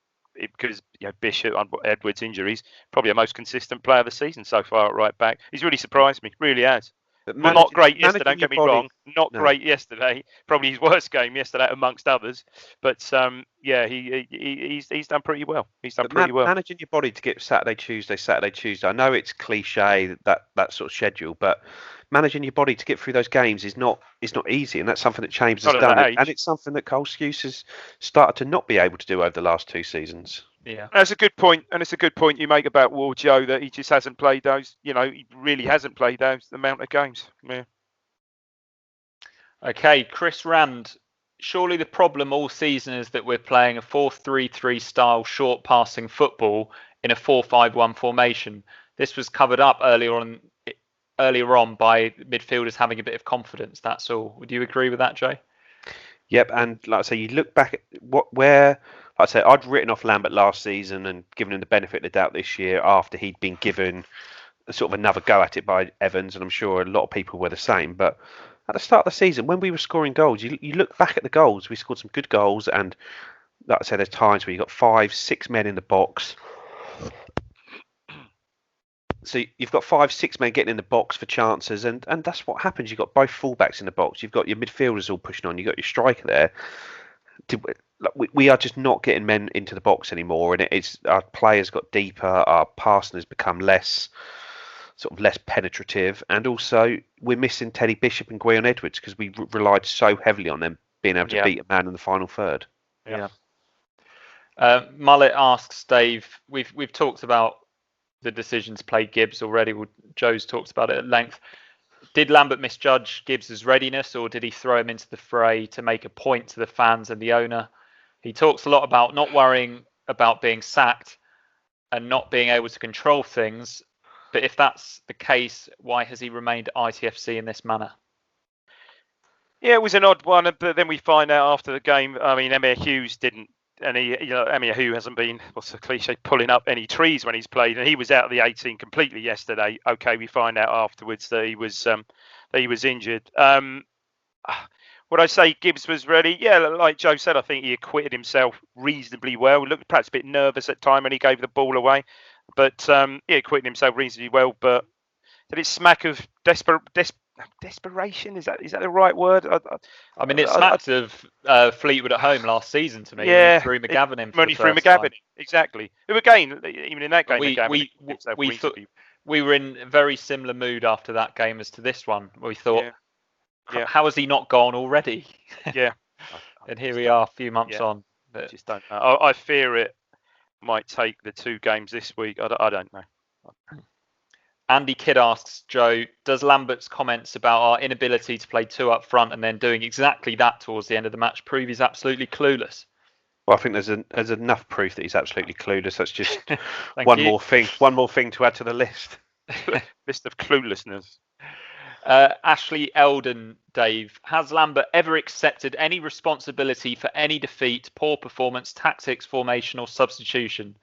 because Bishop and Edwards' injuries, probably our most consistent player of the season so far at right back. He's really surprised me, really has. But not great yesterday, don't get me wrong. Not great yesterday. Probably his worst game yesterday amongst others. But he's done pretty well. He's done pretty well. Managing your body to get Saturday, Tuesday. I know it's cliche that sort of schedule, but managing your body to get through those games is not easy, and that's something that Chambers has done, and it's something that Cole Skuse has started to not be able to do over the last 2 seasons. Yeah, that's a good point, and it's a good point you make about Ward, Joe, that he just hasn't played those. He really hasn't played those amount of games. Yeah. Okay, Chris Rand. Surely the problem all season is that we're playing a 4-3-3 style short passing football in a 4-5-1 formation. This was covered up earlier on by midfielders having a bit of confidence. That's all. Would you agree with that, Joe? Yep, and like I say, you look back at I'd written off Lambert last season and given him the benefit of the doubt this year after he'd been given sort of another go at it by Evans, and I'm sure a lot of people were the same. But at the start of the season, when we were scoring goals, you look back at the goals, we scored some good goals, and like I say, there's times where you've got 5, 6 men in the box. So you've got 5, 6 men getting in the box for chances, and that's what happens. You've got both fullbacks in the box. You've got your midfielders all pushing on. You've got your striker there. We are just not getting men into the box anymore, and our players got deeper. Our passing has become less penetrative, and also we're missing Teddy Bishop and Gwion Edwards because we relied so heavily on them being able to beat a man in the final third. Yeah. Mullet asks Dave. We've talked about the decision to play Gibbs already. Joe's talked about it at length. Did Lambert misjudge Gibbs' readiness, or did he throw him into the fray to make a point to the fans and the owner? He talks a lot about not worrying about being sacked and not being able to control things. But if that's the case, why has he remained at ITFC in this manner? Yeah, it was an odd one, but then we find out after the game. I mean, Emir Hughes didn't. And Emir Hughes hasn't been, what's the cliche, pulling up any trees when he's played, and he was out of the 18 completely yesterday. Okay, we find out afterwards that he was injured. Would I say Gibbs was ready? Yeah, like Joe said, I think he acquitted himself reasonably well. Looked perhaps a bit nervous at time when he gave the ball away, but he acquitted himself reasonably well. But did it smack of desperation? Is that the right word? I mean, it smacked of Fleetwood at home last season to me. Yeah, when he threw McGavin in. When he threw McGavin in, exactly. But again, even in that game, we were in a very similar mood after that game as to this one. We thought, how has he not gone already? Yeah. And here we are, a few months on. But I just don't know. I fear it might take the 2 games this week. I don't know. Andy Kidd asks, Joe, does Lambert's comments about our inability to play 2 up front and then doing exactly that towards the end of the match prove he's absolutely clueless? Well, I think there's enough proof that he's absolutely clueless. That's just one more thing to add to the list. List of cluelessness. Ashley Eldon, Dave, has Lambert ever accepted any responsibility for any defeat, poor performance, tactics, formation or substitution?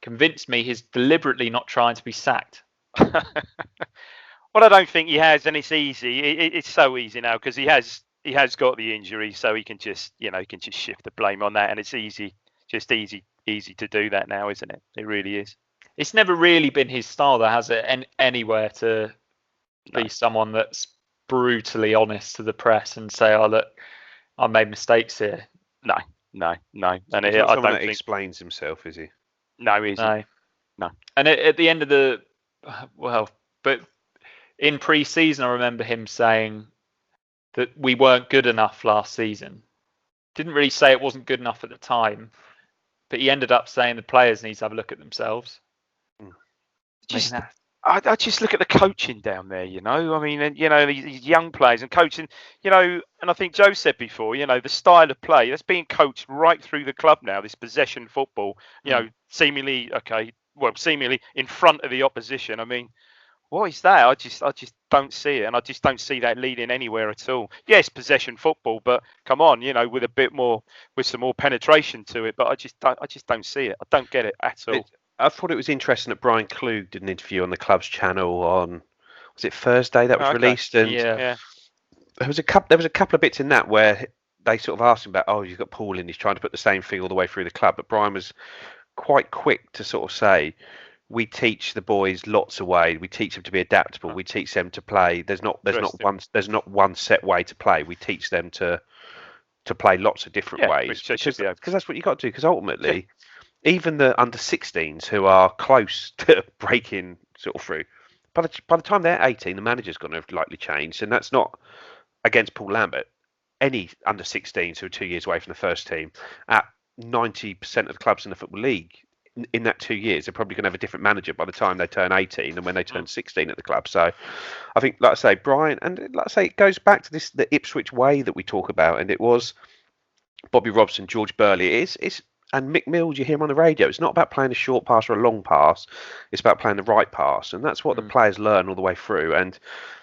Convince me he's deliberately not trying to be sacked. Well, I don't think he has, and it's easy. It's so easy now because he has got the injury, so he can just shift the blame on that, and it's easy to do that now, isn't it? It really is. It's never really been his style, though, has it? Anywhere to be someone that's brutally honest to the press and say, "Oh, look, I made mistakes here." No. And I don't think he explains himself, is he? No, he isn't. No. And at the end of but in pre-season, I remember him saying that we weren't good enough last season. Didn't really say it wasn't good enough at the time, but he ended up saying the players need to have a look at themselves. I just look at the coaching down there, I mean, and these young players and coaching, and I think Joe said before, the style of play that's being coached right through the club now. This possession football, seemingly in front of the opposition. I mean, what is that? I just don't see it, and I just don't see that leading anywhere at all. Yes, possession football, but come on, with some more penetration to it. But I just don't see it. I don't get it at all. I thought it was interesting that Brian Klug did an interview on the club's channel on, was it Thursday that was released? And yeah. There was a couple of bits in that where they sort of asked him about, you've got Paul in, he's trying to put the same thing all the way through the club. But Brian was quite quick to sort of say, we teach the boys lots of ways. We teach them to be adaptable. We teach them to play. There's not one set way to play. We teach them to play lots of different ways. Because that's what you got to do. Because ultimately, even the under 16s who are close to breaking sort of through, by the time they're 18, the manager's going to have likely changed, and that's not against Paul Lambert. Any under 16s who are 2 years away from the first team, at 90% of the clubs in the Football League, in that 2 years, they're probably going to have a different manager by the time they turn 18 than when they turn 16 at the club. So I think, like I say, Brian, and like I say, it goes back to the Ipswich way that we talk about, and it was Bobby Robson, George Burley. It's and Mick Mills, you hear him on the radio. It's not about playing a short pass or a long pass. It's about playing the right pass, and that's what the players learn all the way through. And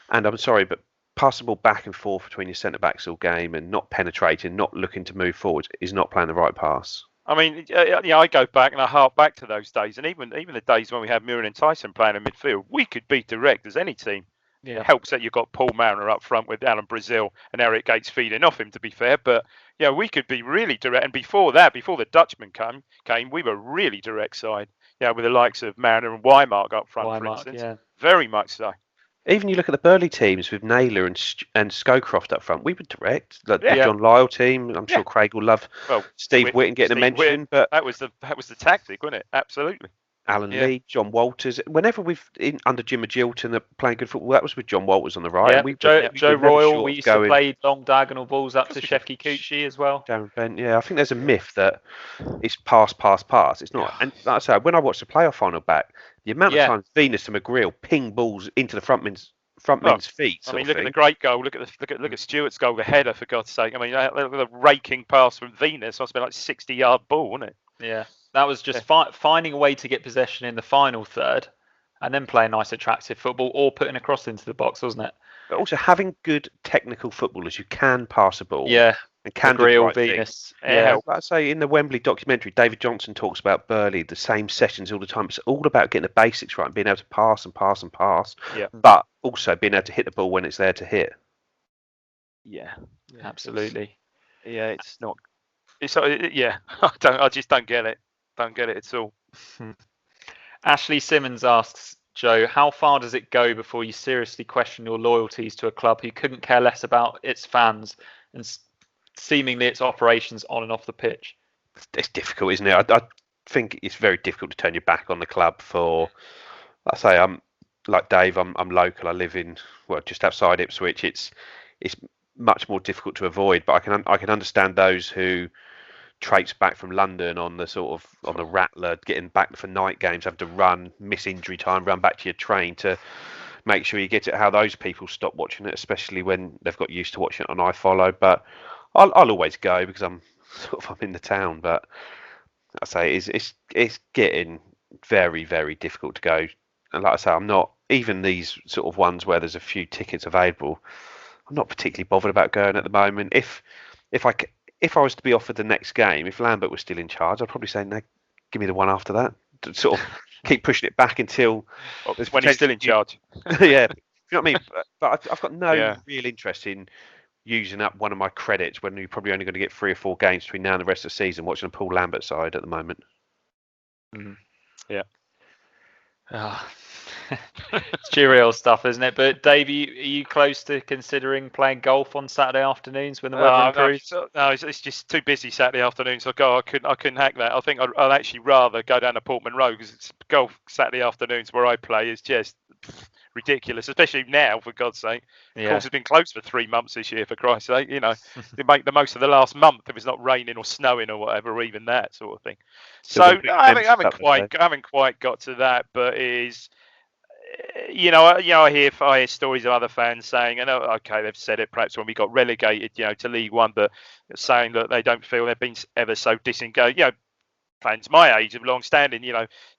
I'm sorry, but passing the ball back and forth between your centre backs all game and not penetrating, not looking to move forward, is not playing the right pass. I mean, I go back and I hark back to those days, and even the days when we had Murin and Tyson playing in midfield, we could be direct as any team. Yeah. It helps that you've got Paul Mariner up front with Alan Brazil and Eric Gates feeding off him, to be fair. But we could be really direct. And before the Dutchman came, we were really direct side. With the likes of Mariner and Wymark up front, for instance. Yeah. Very much so. Even you look at the Burley teams with Naylor and Scowcroft up front, we were direct. Like the John Lyle team, I'm sure Craig will love Steve Whitten getting a mention. But that was the tactic, wasn't it? Absolutely. Alan Lee, John Walters. Whenever we've under Jim Magilton playing good football, that was with John Walters on the right. Yeah. Joe Royal. We used to play long diagonal balls up to Shefki Kuchi as well. Darren Bent. Yeah, I think there's a myth that it's pass. It's not. And like I say, when I watched the playoff final back, the amount of times Venus and McGreal ping balls into the front men's feet. I mean, look at the great goal. Look at Stewart's goal, the header, for God's sake. I mean, the raking pass from Venus must have been like 60-yard ball, wasn't it? Yeah. That was just finding a way to get possession in the final third and then play nice, attractive football or putting a cross into the box, wasn't it? But also having good technical footballers who can pass a ball. Yeah. And can do the right Venus. Yeah. Like I say, in the Wembley documentary, David Johnson talks about Burley, the same sessions all the time. It's all about getting the basics right and being able to pass, but also being able to hit the ball when it's there to hit. Yeah, absolutely. I just don't get it. Don't get it at all. Ashley Simmons asks, Joe, how far does it go before you seriously question your loyalties to a club who couldn't care less about its fans and seemingly its operations on and off the pitch? It's difficult, isn't it? I think it's very difficult to turn your back on the club for, like I say, I'm like Dave, I'm local. I live in, just outside Ipswich. It's much more difficult to avoid, but I can understand those who traipse back from London on the Rattler, getting back for night games, have to miss injury time, run back to your train to make sure you get it. How those people stop watching it, especially when they've got used to watching it on iFollow. But I'll always go because I'm in the town. But I say it's getting very, very difficult to go. And like I say, I'm not, even these sort of ones where there's a few tickets available, I'm not particularly bothered about going at the moment. If I was to be offered the next game, if Lambert was still in charge, I'd probably say, no, give me the one after that. To sort of keep pushing it back until when he's still in charge. Yeah, you know what I mean. But I've got no real interest in using up one of my credits when you're probably only going to get 3 or 4 games between now and the rest of the season watching a Paul Lambert side at the moment. Mm-hmm. Yeah. It's cheery stuff, isn't it? But Dave, are you close to considering playing golf on Saturday afternoons when the weather improves? No, it's just too busy Saturday afternoons. I couldn't hack that. I think I'd actually rather go down to Portman Road because golf Saturday afternoons where I play is just ridiculous, especially now, for God's sake. Of course, it's been closed for 3 months this year, for Christ's sake. They make the most of the last month if it's not raining or snowing or whatever, or even that sort of thing. So I haven't quite got to that, but I hear stories of other fans saying, "Oh, okay, they've said it perhaps when we got relegated, to League One, but saying that they don't feel they've been ever so disengaged." Fans my age of long standing,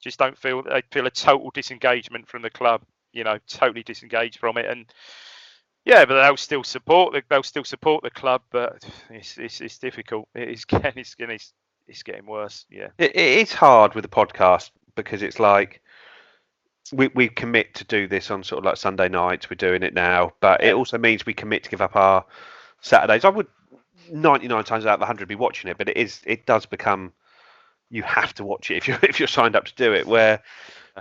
just don't feel they feel a total disengagement from the club. Totally disengaged from it, and yeah, but they'll still support the club, but it's difficult. It's getting worse. Yeah, it's hard with the podcast because it's like we commit to do this on sort of like Sunday nights. We're doing it now, but it also means we commit to give up our Saturdays. I would 99 times out of 100 be watching it, but it does become you have to watch it if you're signed up to do it. Where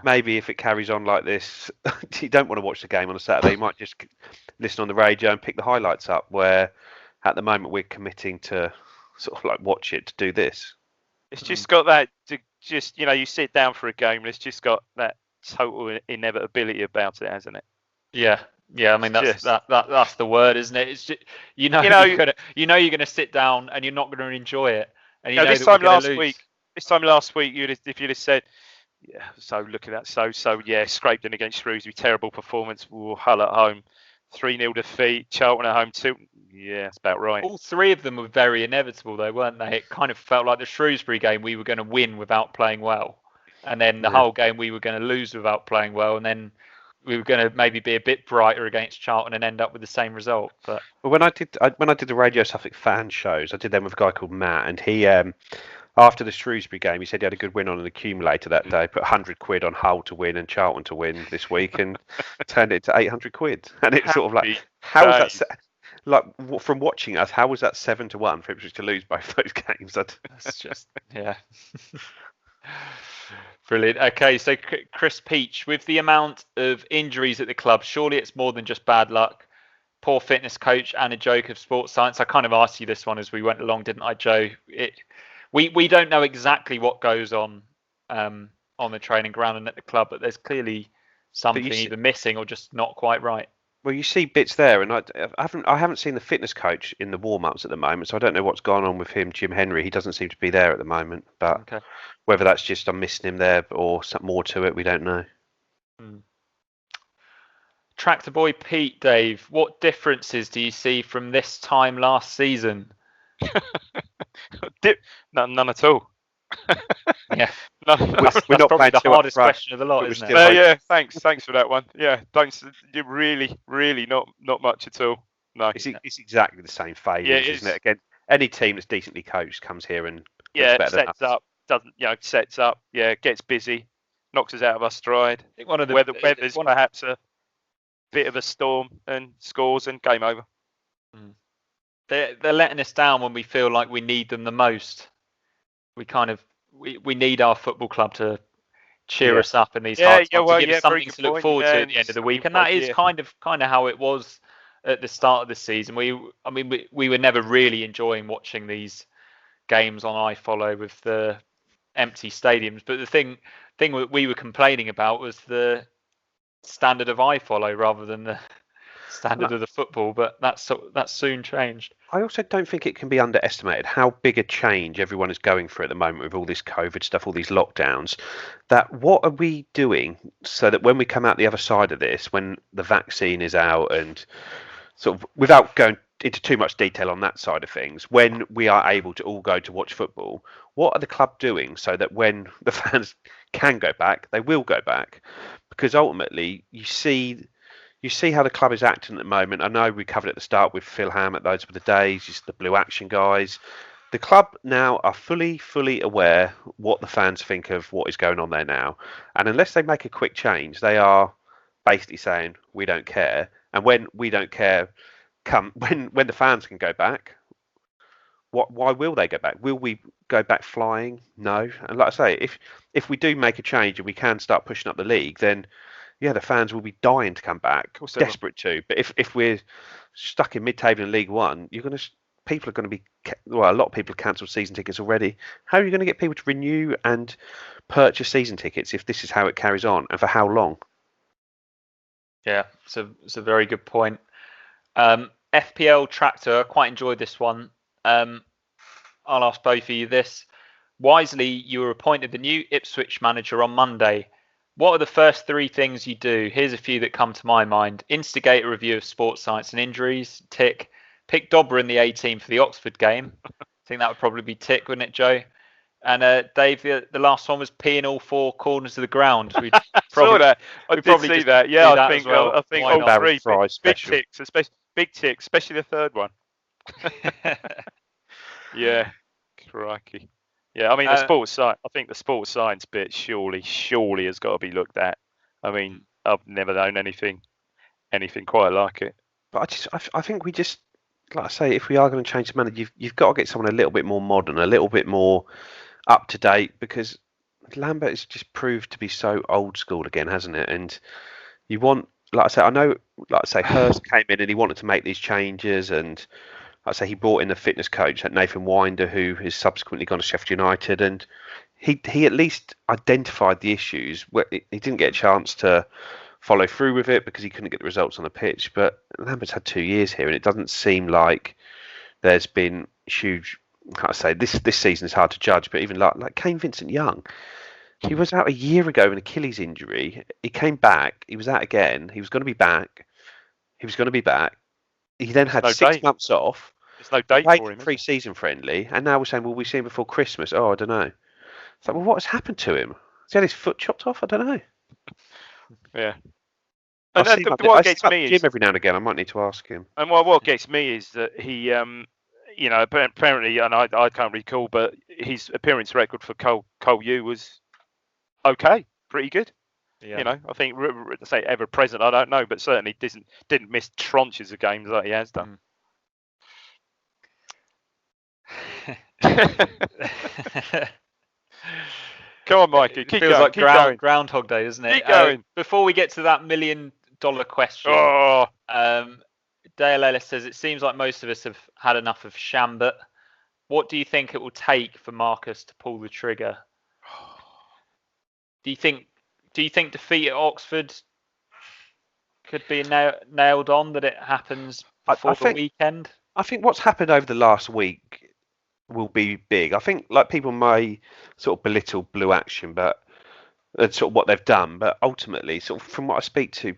maybe if it carries on like this, you don't want to watch the game on a Saturday. You might just listen on the radio and pick the highlights up. Where at the moment we're committing to sort of like watch it to do this. It's just got that. You sit down for a game, and it's just got that total inevitability about it, hasn't it? Yeah. I mean that's the word, isn't it? It's just, you're gonna sit down and you're not going to enjoy it. And this time last week, if you'd have said, yeah, so look at that, so scraped in against Shrewsbury, terrible performance. Hull at home, 3-0 defeat, Charlton at home 2. Yeah, that's about right. All three of them were very inevitable, though, weren't they? It kind of felt like the Shrewsbury game we were going to win without playing well, and then the Hull game we were going to lose without playing well, and then we were going to maybe be a bit brighter against Charlton and end up with the same result. But when I did the Radio Suffolk fan shows, I did them with a guy called Matt, and he after the Shrewsbury game, he said he had a good win on an accumulator that day. Put £100 on Hull to win and Charlton to win this week, and turned it to £800. And it's sort of like, how was that? Like from watching us, how was that 7-1 for Ipswich to lose both those games? That's just Brilliant. Okay, so Chris Peach, with the amount of injuries at the club, surely it's more than just bad luck. Poor fitness coach and a joke of sports science. I kind of asked you this one as we went along, didn't I, Joe? We don't know exactly what goes on the training ground and at the club, but there's clearly something either missing or just not quite right. Well, you see bits there, and I haven't seen the fitness coach in the warm-ups at the moment, so I don't know what's gone on with him, Jim Henry. He doesn't seem to be there at the moment, but whether that's just I'm missing him there or something more to it, we don't know. Tractor Boy Pete, Dave, what differences do you see from this time last season? None at all. Yeah, we're not probably the hardest question of the lot, isn't it? Yeah, thanks for that one. Yeah, thanks. You really not much at all. No, it's exactly the same phase, isn't it? Again, any team that's decently coached comes here and sets up, gets busy, knocks us out of our stride. I think one of the weather's perhaps a bit of a storm and scores and game over. They're letting us down when we feel like we need them the most. We need our football club to cheer us up in these hard times, to give us something to look forward to at the end of the week, and that is kind of how it was at the start of the season. We were never really enjoying watching these games on iFollow with the empty stadiums, but the thing that we were complaining about was the standard of iFollow rather than the standard of the football, but that's soon changed. I also don't think it can be underestimated how big a change everyone is going through at the moment with all this COVID stuff, all these lockdowns, that what are we doing so that when we come out the other side of this, when the vaccine is out, and sort of without going into too much detail on that side of things, when we are able to all go to watch football, what are the club doing so that when the fans can go back, they will go back? Because ultimately you see how the club is acting at the moment. I know we covered at the start with Phil Hammett, those were the days, just the Blue Action guys. The club now are fully aware what the fans think of what is going on there now. And unless they make a quick change, they are basically saying, we don't care. And when we don't care, when the fans can go back, why will they go back? Will we go back flying? No. And like I say, if we do make a change and we can start pushing up the league, then the fans will be dying to come back, desperate to. But if we're stuck in mid-table in League One, people are going to be. Well, a lot of people have cancelled season tickets already. How are you going to get people to renew and purchase season tickets if this is how it carries on, and for how long? Yeah, it's a very good point. FPL Tractor, I quite enjoyed this one. I'll ask both of you this. Wisely, you were appointed the new Ipswich manager on Monday. What are the first 3 things you do? Here's a few that come to my mind. Instigate a review of sports science and injuries. Tick. Pick Dobber in the A team for the Oxford game. I think that would probably be tick, wouldn't it, Joe? And Dave, the last one was pee in all 4 corners of the ground. I saw that. I did see that. Yeah, I think all 3 big ticks, especially the third one. Yeah, crikey. Yeah, I mean the sports science. I think the sports science bit surely has got to be looked at. I mean, I've never known anything quite like it. But I think we just, like I say, if we are going to change the manager, you've got to get someone a little bit more modern, a little bit more up to date, because Lambert has just proved to be so old school again, hasn't it? And you want, like I say, Hurst came in and he wanted to make these changes, and like I say, he brought in the fitness coach, Nathan Winder, who has subsequently gone to Sheffield United, and he at least identified the issues. He didn't get a chance to follow through with it because he couldn't get the results on the pitch. But Lambert's had 2 years here, and it doesn't seem like there's been huge. Like I say, this season is hard to judge, but even like Kane Vincent-Young, he was out a year ago with an Achilles injury. He came back. He was out again. He was going to be back. He then had 6 months off. There's no date for him. Pre-season friendly, and now we're saying, will we see him before Christmas? Oh, I don't know. It's like, well, what has happened to him? Has he had his foot chopped off? I don't know. Yeah. And what gets me is Jim every now and again. I might need to ask him. And what gets me is that he, apparently, and I can't recall, but his appearance record for Cole U was okay, pretty good. Yeah. I think say ever present, I don't know, but certainly didn't miss tranches of games like he has done. Come on, Mikey. Keep feels going. Like Groundhog Day, doesn't it? Keep going. Before we get to that $1 million question, Dale Ellis says it seems like most of us have had enough of Lambert. What do you think it will take for Marcus to pull the trigger? Do you think defeat at Oxford could be nailed on, that it happens before the weekend? I think what's happened over the last week will be big. I think like people may sort of belittle Blue Action, but sort of what they've done. But ultimately, sort of from what I speak to,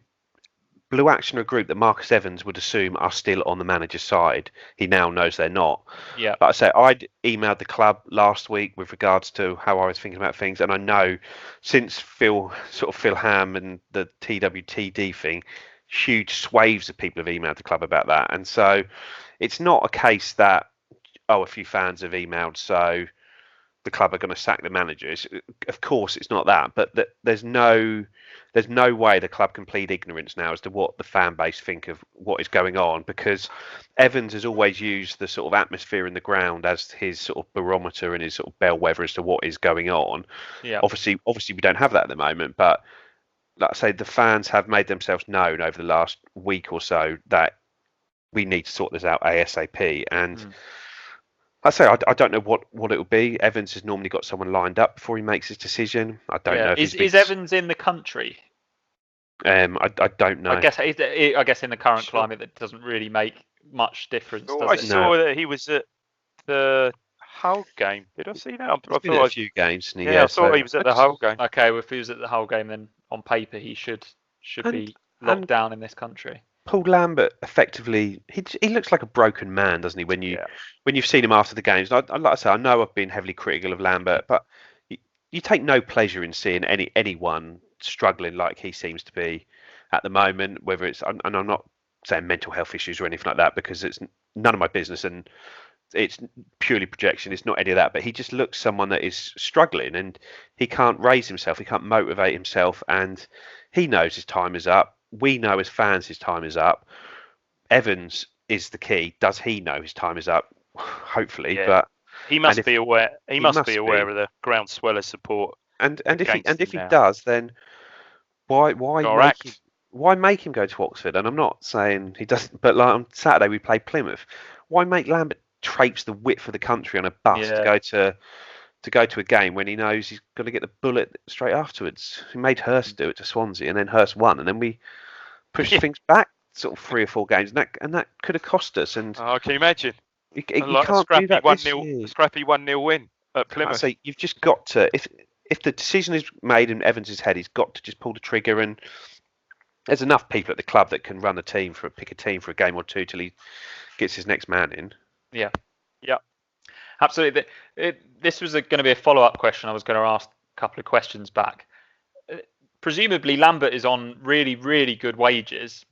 Blue Action are a group that Marcus Evans would assume are still on the manager's side. He now knows they're not. Yeah. Like I say, I'd emailed the club last week with regards to how I was thinking about things, and I know since Phil Ham and the TWTD thing, huge swathes of people have emailed the club about that. And so it's not a case that a few fans have emailed, so the club are going to sack the managers. Of course, it's not that, but there's no way the club can plead ignorance now as to what the fan base think of what is going on, because Evans has always used the sort of atmosphere in the ground as his sort of barometer and his sort of bellwether as to what is going on. Yeah. Obviously, we don't have that at the moment, but like I say, the fans have made themselves known over the last week or so that we need to sort this out ASAP. And I say I don't know what it will be. Evans has normally got someone lined up before he makes his decision. I don't know. If is Evans in the country? I don't know. I guess in the current climate that doesn't really make much difference. I saw that he was at the Hull game. Did I see that? He's been at a few games. I thought he was at the Hull game. Okay, well, if he was at the Hull game, then on paper he should be locked down in this country. Paul Lambert, effectively, he looks like a broken man, doesn't he? When you've seen him after the games, and like I say, I know I've been heavily critical of Lambert, but you take no pleasure in seeing anyone struggling like he seems to be at the moment. Whether it's, and I'm not saying mental health issues or anything like that, because it's none of my business and it's purely projection. It's not any of that, but he just looks someone that is struggling and he can't raise himself, he can't motivate himself, and he knows his time is up. We know as fans his time is up. Evans is the key. Does he know his time is up? Hopefully, but he must be aware. He must be aware of the groundswell of support. And if he does, then why make him go to Oxford? And I'm not saying he doesn't, but like on Saturday we played Plymouth. Why make Lambert traipse the width of the country on a bus to go to a game when he knows he's going to get the bullet straight afterwards? He made Hurst do it to Swansea, and then Hurst won, and then we pushed things back sort of 3 or 4 games, and that could have cost us. And can you imagine? You can't do that this year. Scrappy 1-0 win at Plymouth. I say you've just got to. if the decision is made in Evans' head, he's got to just pull the trigger. And there's enough people at the club that can run pick a team for a game or two till he gets his next man in. Yeah. Yeah. Absolutely. This was going to be a follow-up question. I was going to ask a couple of questions back. Presumably, Lambert is on really, really good wages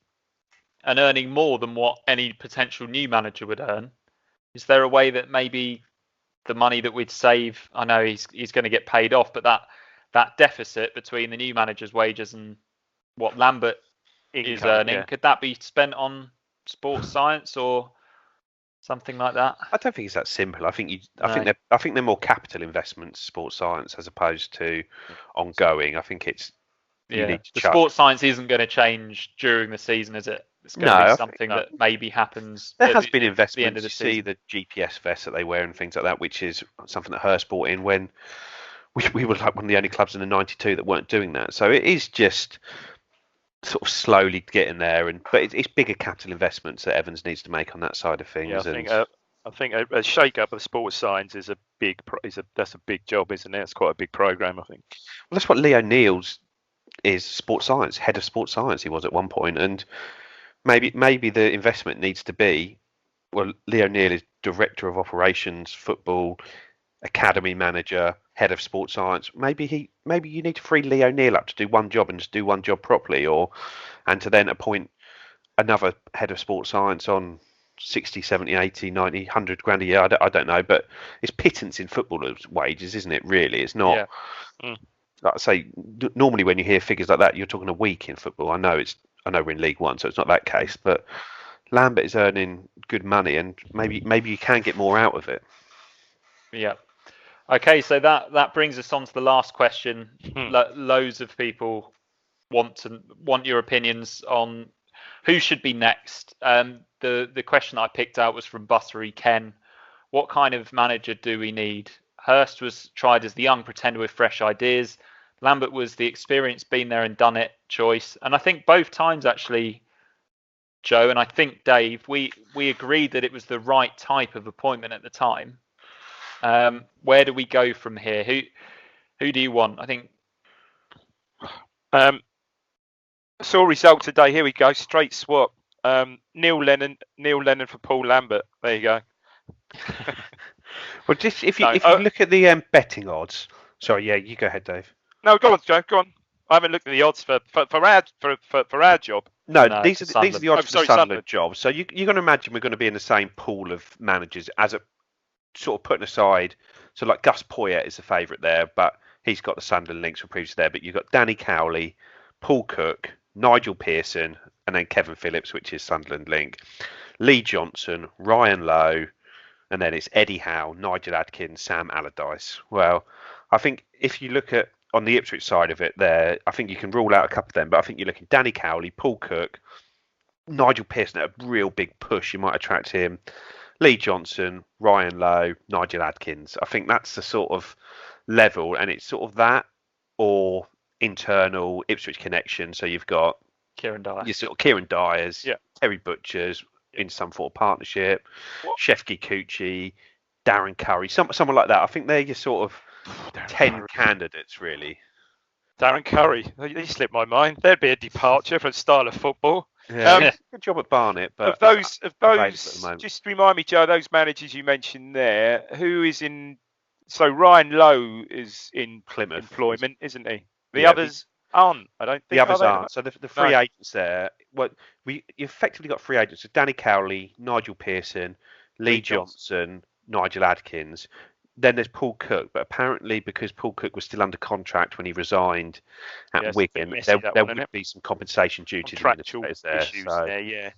and earning more than what any potential new manager would earn. Is there a way that maybe the money that we'd save, I know he's going to get paid off, but that deficit between the new manager's wages and what Lambert is earning, could that be spent on sports science or something like that? I don't think it's that simple. I think they're more capital investments, sports science, as opposed to ongoing. I think it's the sports science isn't going to change during the season, is it? It's going to be something that maybe happens. There has been investments. The end of the season. See the GPS vests that they wear and things like that, which is something that Hurst brought in when we were like one of the only clubs in the '92 that weren't doing that. So it is just sort of slowly getting there, but it's bigger capital investments that Evans needs to make on that side of things. Yeah, I think a shake-up of sports science is that's a big job, isn't it? It's quite a big program, I think. Well, that's what Leo Neal's is, sports science, head of sports science. He was at one point, and maybe the investment needs to be, well, Leo Neal is director of operations, football, academy manager, head of sports science. Maybe you need to free Leo Neal up to do one job and just do one job properly, and to then appoint another head of sports science on 60, 70, 80, 90, 100 grand a year. I don't know, but it's pittance in footballers' wages, isn't it? Really, it's not. Yeah. Like I say, normally when you hear figures like that, you're talking a week in football. I know we're in League One, so it's not that case. But Lambert is earning good money, and maybe you can get more out of it. Yeah. Okay, so that brings us on to the last question. Loads of people want your opinions on who should be next. The question I picked out was from Buttery Ken. What kind of manager do we need? Hurst was tried as the young pretender with fresh ideas. Lambert was the experienced, been there and done it choice. And I think both times actually, Joe, and I think Dave, we agreed that it was the right type of appointment at the time. Where do we go from here? Who do you want? I think. Saw result today. Here we go. Straight swap. Neil Lennon for Paul Lambert. There you go. Well, just if you look at the betting odds. Sorry, yeah, you go ahead, Dave. No, go on, Joe. Go on. I haven't looked at the odds for our job. No, these are the odds for the Sunderland job. So you're going to imagine we're going to be in the same pool of managers as a sort of putting aside. So like Gus Poyet is the favourite there, but he's got the Sunderland links from previously there. But you've got Danny Cowley, Paul Cook, Nigel Pearson, and then Kevin Phillips, which is Sunderland link, Lee Johnson, Ryan Lowe, and then it's Eddie Howe, Nigel Adkins, Sam Allardyce. Well, I think if you look at on the Ipswich side of it there, I think you can rule out a couple of them, but I think you're looking Danny Cowley, Paul Cook, Nigel Pearson at a real big push. You might attract him. Lee Johnson, Ryan Lowe, Nigel Adkins. I think that's the sort of level, and it's sort of that or internal Ipswich connection. So you've got Kieran Dyer. You sort of Kieran Dyers, Terry Butchers in some sort of partnership, Shefki Kuchi, Darren Curry, someone like that. I think they're your sort of 10 candidates, really. Darren Curry, he slipped my mind. There'd be a departure from style of football. Yeah, good job at Barnet. But of those, just remind me, Joe, those managers you mentioned there, who is in? So Ryan Lowe is in Plymouth employment, isn't he? The others aren't. I don't think the others aren't. So the free agents there. You effectively got free agents. So Danny Cowley, Nigel Pearson, Lee Johnson, Nigel Adkins. Then there's Paul Cook, but apparently because Paul Cook was still under contract when he resigned at Wigan, there would be some compensation due to the administrators there. So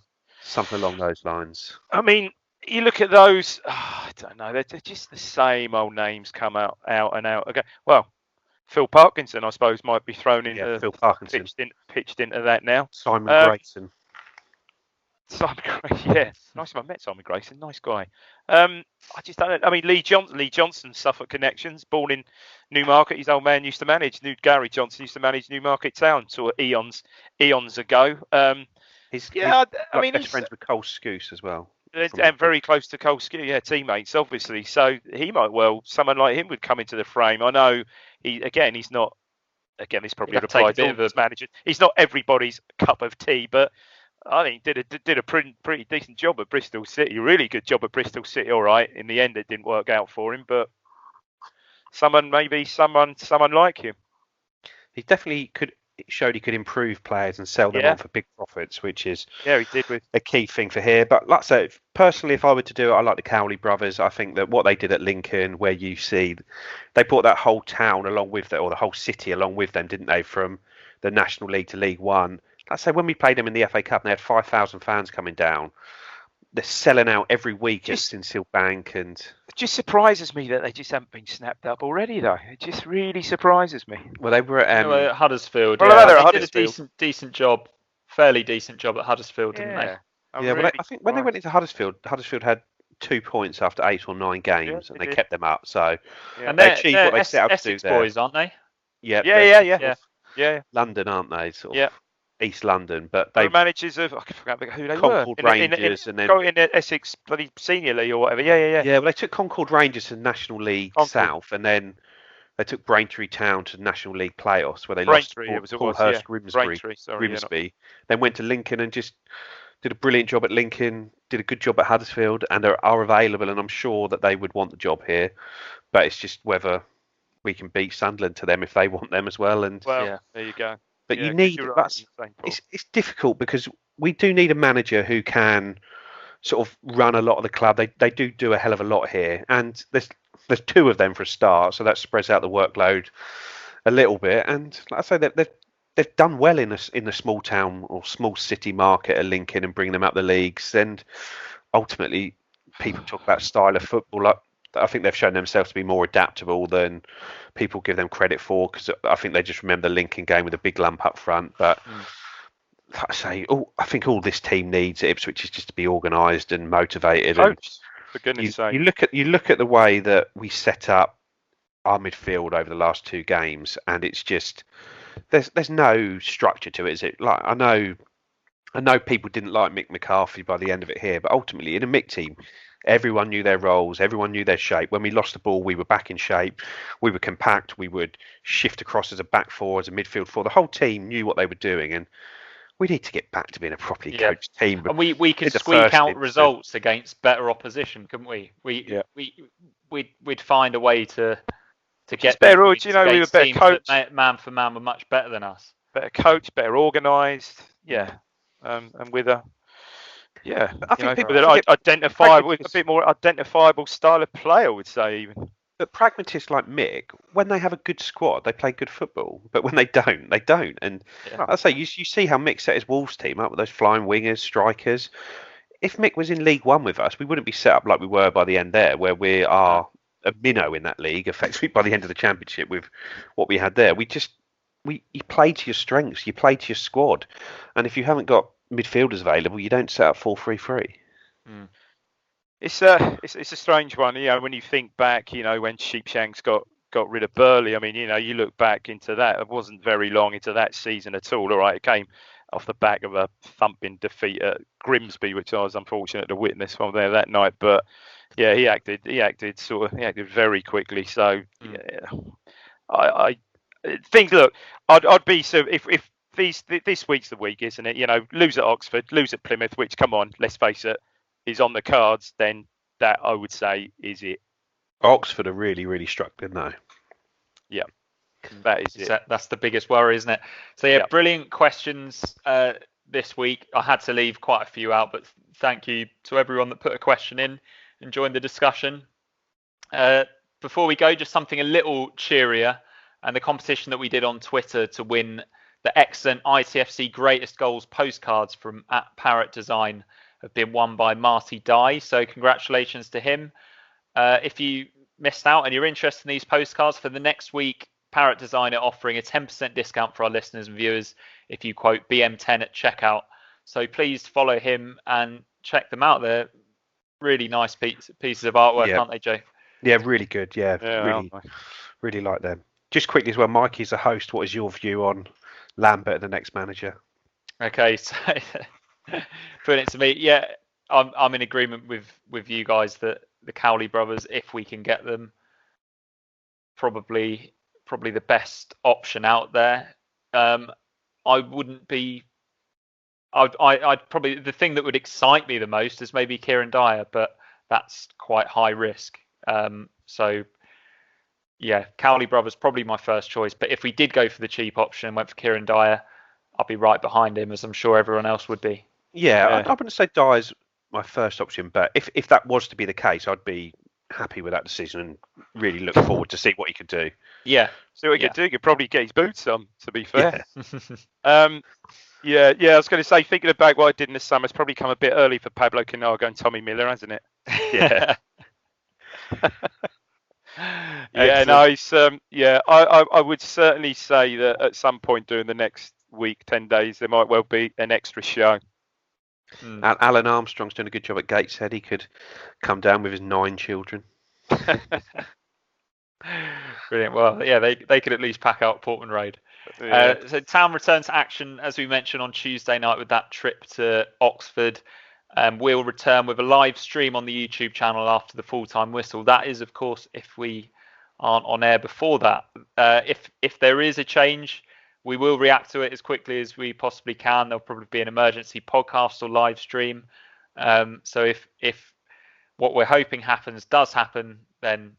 something along those lines. I mean, you look at those. I don't know. They're just the same old names come out and out. Okay. Well, Phil Parkinson, I suppose, might be thrown in. Phil Parkinson pitched into that now. Simon Grayson. Simon Grayson, yeah, nice. I met Simon Grayson, nice guy. I just don't know. I mean, Lee Johnson, Suffolk connections, born in Newmarket. His old man used to manage. Gary Johnson used to manage Newmarket Town, sort of eons ago. I mean, he's friends with Cole Scouse as well. and very close to Cole Skew, teammates, obviously. So someone like him would come into the frame. I know he's not. Again, this probably applies to all his managers. He's not everybody's cup of tea, but I think did a pretty decent job at Bristol City. Really good job at Bristol City. All right, in the end, it didn't work out for him, but someone like him. He definitely showed he could improve players and sell them on for big profits, which is he did with a key thing for here. But like I say, personally, if I were to do it, I like the Cowley brothers. I think that what they did at Lincoln, where you see they brought that whole town along with them, or the whole city along with them, didn't they, from the National League to League One. Like I say, when we played them in the FA Cup, and they had 5,000 fans coming down. They're selling out every week at Sincil Bank, and it just surprises me that they just haven't been snapped up already. Though it just really surprises me. Well, they were at Huddersfield. Well, they did a decent job, fairly decent job at Huddersfield, didn't they? I think when they went into Huddersfield had 2 points after 8 or 9 games, and they kept them up. So and they achieved what they set out to do there. Boys, aren't they? Yeah. London, aren't they? Sort of East London, but they managers of I forgot who they Concord were. Rangers, and then in the Essex bloody Senior League or whatever. Yeah. Well, they took Concord Rangers to National League South, and then they took Braintree Town to National League playoffs, where they lost Grimsby. Then went to Lincoln and just did a brilliant job at Lincoln. Did a good job at Huddersfield, and are available. And I'm sure that they would want the job here, but it's just whether we can beat Sunderland to them if they want them as well. And there you go. But you need it's difficult because we do need a manager who can sort of run a lot of the club. They do a hell of a lot here, and there's 2 of them for a start, so that spreads out the workload a little bit. And like I say, they've done well in the small town or small city market at Lincoln and bringing them up the leagues. And ultimately, people talk about style of football. I think they've shown themselves to be more adaptable than people give them credit for, because I think they just remember the Lincoln game with a big lump up front. But like I say, I think all this team needs at Ipswich is just to be organised and motivated. Coach, for goodness' sake. You look at the way that we set up our midfield over the last 2 games, and it's just there's no structure to it, is it? Like I know people didn't like Mick McCarthy by the end of it here, but ultimately in a Mick team, everyone knew their roles, everyone knew their shape. When we lost the ball, we were back in shape, we were compact, we would shift across as a back 4, as a midfield 4. The whole team knew what they were doing, and we need to get back to being a properly coached team. And we could squeak out results against better opposition, couldn't we? We'd find a way to get better. We were better coached. Man for man were much better than us. Better coached, better organised. And with a I think people with a bit more identifiable style of play, I would say even. But pragmatists like Mick, when they have a good squad, they play good football. But when they don't, they don't. And I say, you see how Mick set his Wolves team up with those flying wingers, strikers. If Mick was in League One with us, we wouldn't be set up like we were by the end there, where we are a minnow in that league, effectively by the end of the Championship with what we had there. You play to your strengths, you play to your squad. And if you haven't got midfielders available, you don't set up 4-3-3. It's a strange one, when you think back, when Sheepshanks got rid of Burley. I mean, you look back into that, it wasn't very long into that season at all. All right, it came off the back of a thumping defeat at Grimsby, which I was unfortunate to witness from there that night. But he acted very quickly. So I think, look, I'd be so if this week's the week, isn't it? Lose at Oxford, lose at Plymouth, which, come on, let's face it, is on the cards. Then that, I would say, is it. Oxford are really, really struck, didn't they? Yeah, that is it. That's the biggest worry, isn't it? So brilliant questions this week. I had to leave quite a few out, but thank you to everyone that put a question in and joined the discussion. Before we go, just something a little cheerier, and the competition that we did on Twitter to win the excellent ITFC Greatest Goals postcards from @Parrot Design have been won by Marty Dye. So congratulations to him. If you missed out and you're interested in these postcards, for the next week, Parrot Design are offering a 10% discount for our listeners and viewers if you quote BM10 at checkout. So please follow him and check them out. They're really nice pieces of artwork, aren't they, Joe? Yeah, really good. Yeah, really like them. Just quickly as well, Mikey's a host. What is your view on Lambert, the next manager? Okay, so putting it to me, I'm in agreement with you guys that the Cowley brothers, if we can get them, probably the best option out there. I wouldn't be. I'd probably, the thing that would excite me the most is maybe Kieran Dyer, but that's quite high risk. So yeah, Cowley brothers probably my first choice. But if we did go for the cheap option and went for Kieran Dyer, I'd be right behind him, as I'm sure everyone else would be. Yeah, I wouldn't say Dyer's my first option, but if that was to be the case, I'd be happy with that decision and really look forward to see what he could do. Yeah. See what he could do. He could probably get his boots on, to be fair. Yeah. Yeah, I was going to say, thinking about what I did in the summer, it's probably come a bit early for Pablo Canago and Tommy Miller, hasn't it? Yeah. Yeah, no, he's, I would certainly say that at some point during the next week, 10 days, there might well be an extra show. Alan Armstrong's doing a good job at Gateshead. He could come down with his 9 children. Brilliant. Well, yeah, they could at least pack out Portman Road. Yeah. So Town returns to action, as we mentioned, on Tuesday night with that trip to Oxford. We'll return with a live stream on the YouTube channel after the full-time whistle. That is, of course, if we aren't on air before that. If there is a change, we will react to it as quickly as we possibly can. There'll probably be an emergency podcast or live stream. So if what we're hoping happens does happen, then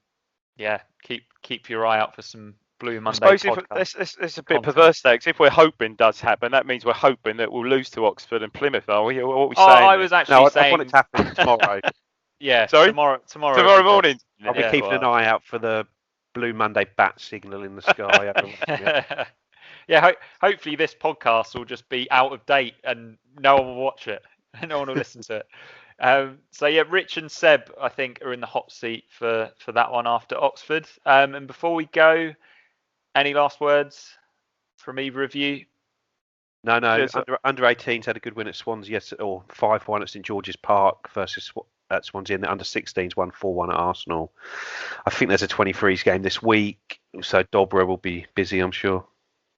yeah, keep your eye out for some Blue Monday. I suppose it's a bit perverse there, because if we're hoping does happen, that means we're hoping that we'll lose to Oxford and Plymouth, are we? What are we saying? I was actually saying... I want it to happen tomorrow. Yeah, sorry? Tomorrow morning. I'll be keeping an eye out for the Blue Monday bat signal in the sky. Yeah, hopefully this podcast will just be out of date and no one will watch it. No one will listen to it. So yeah, Rich and Seb, I think, are in the hot seat for that one after Oxford. And before we go, any last words from either of you? No. Under 18s had a good win at Swansea yesterday, or 5-1 at St George's Park versus at Swansea, and the under 16s won 4-1 at Arsenal. I think there's a 23s game this week, so Dobra will be busy, I'm sure.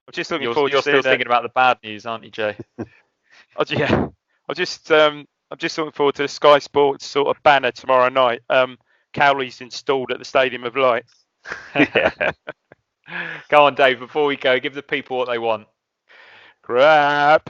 I'm just looking forward. You're still thinking about the bad news, aren't you, Jay? Yeah. I'm just looking forward to the Sky Sports sort of banner tomorrow night. Cowley's installed at the Stadium of Light. Yeah. Go on, Dave. Before we go, give the people what they want. Crap.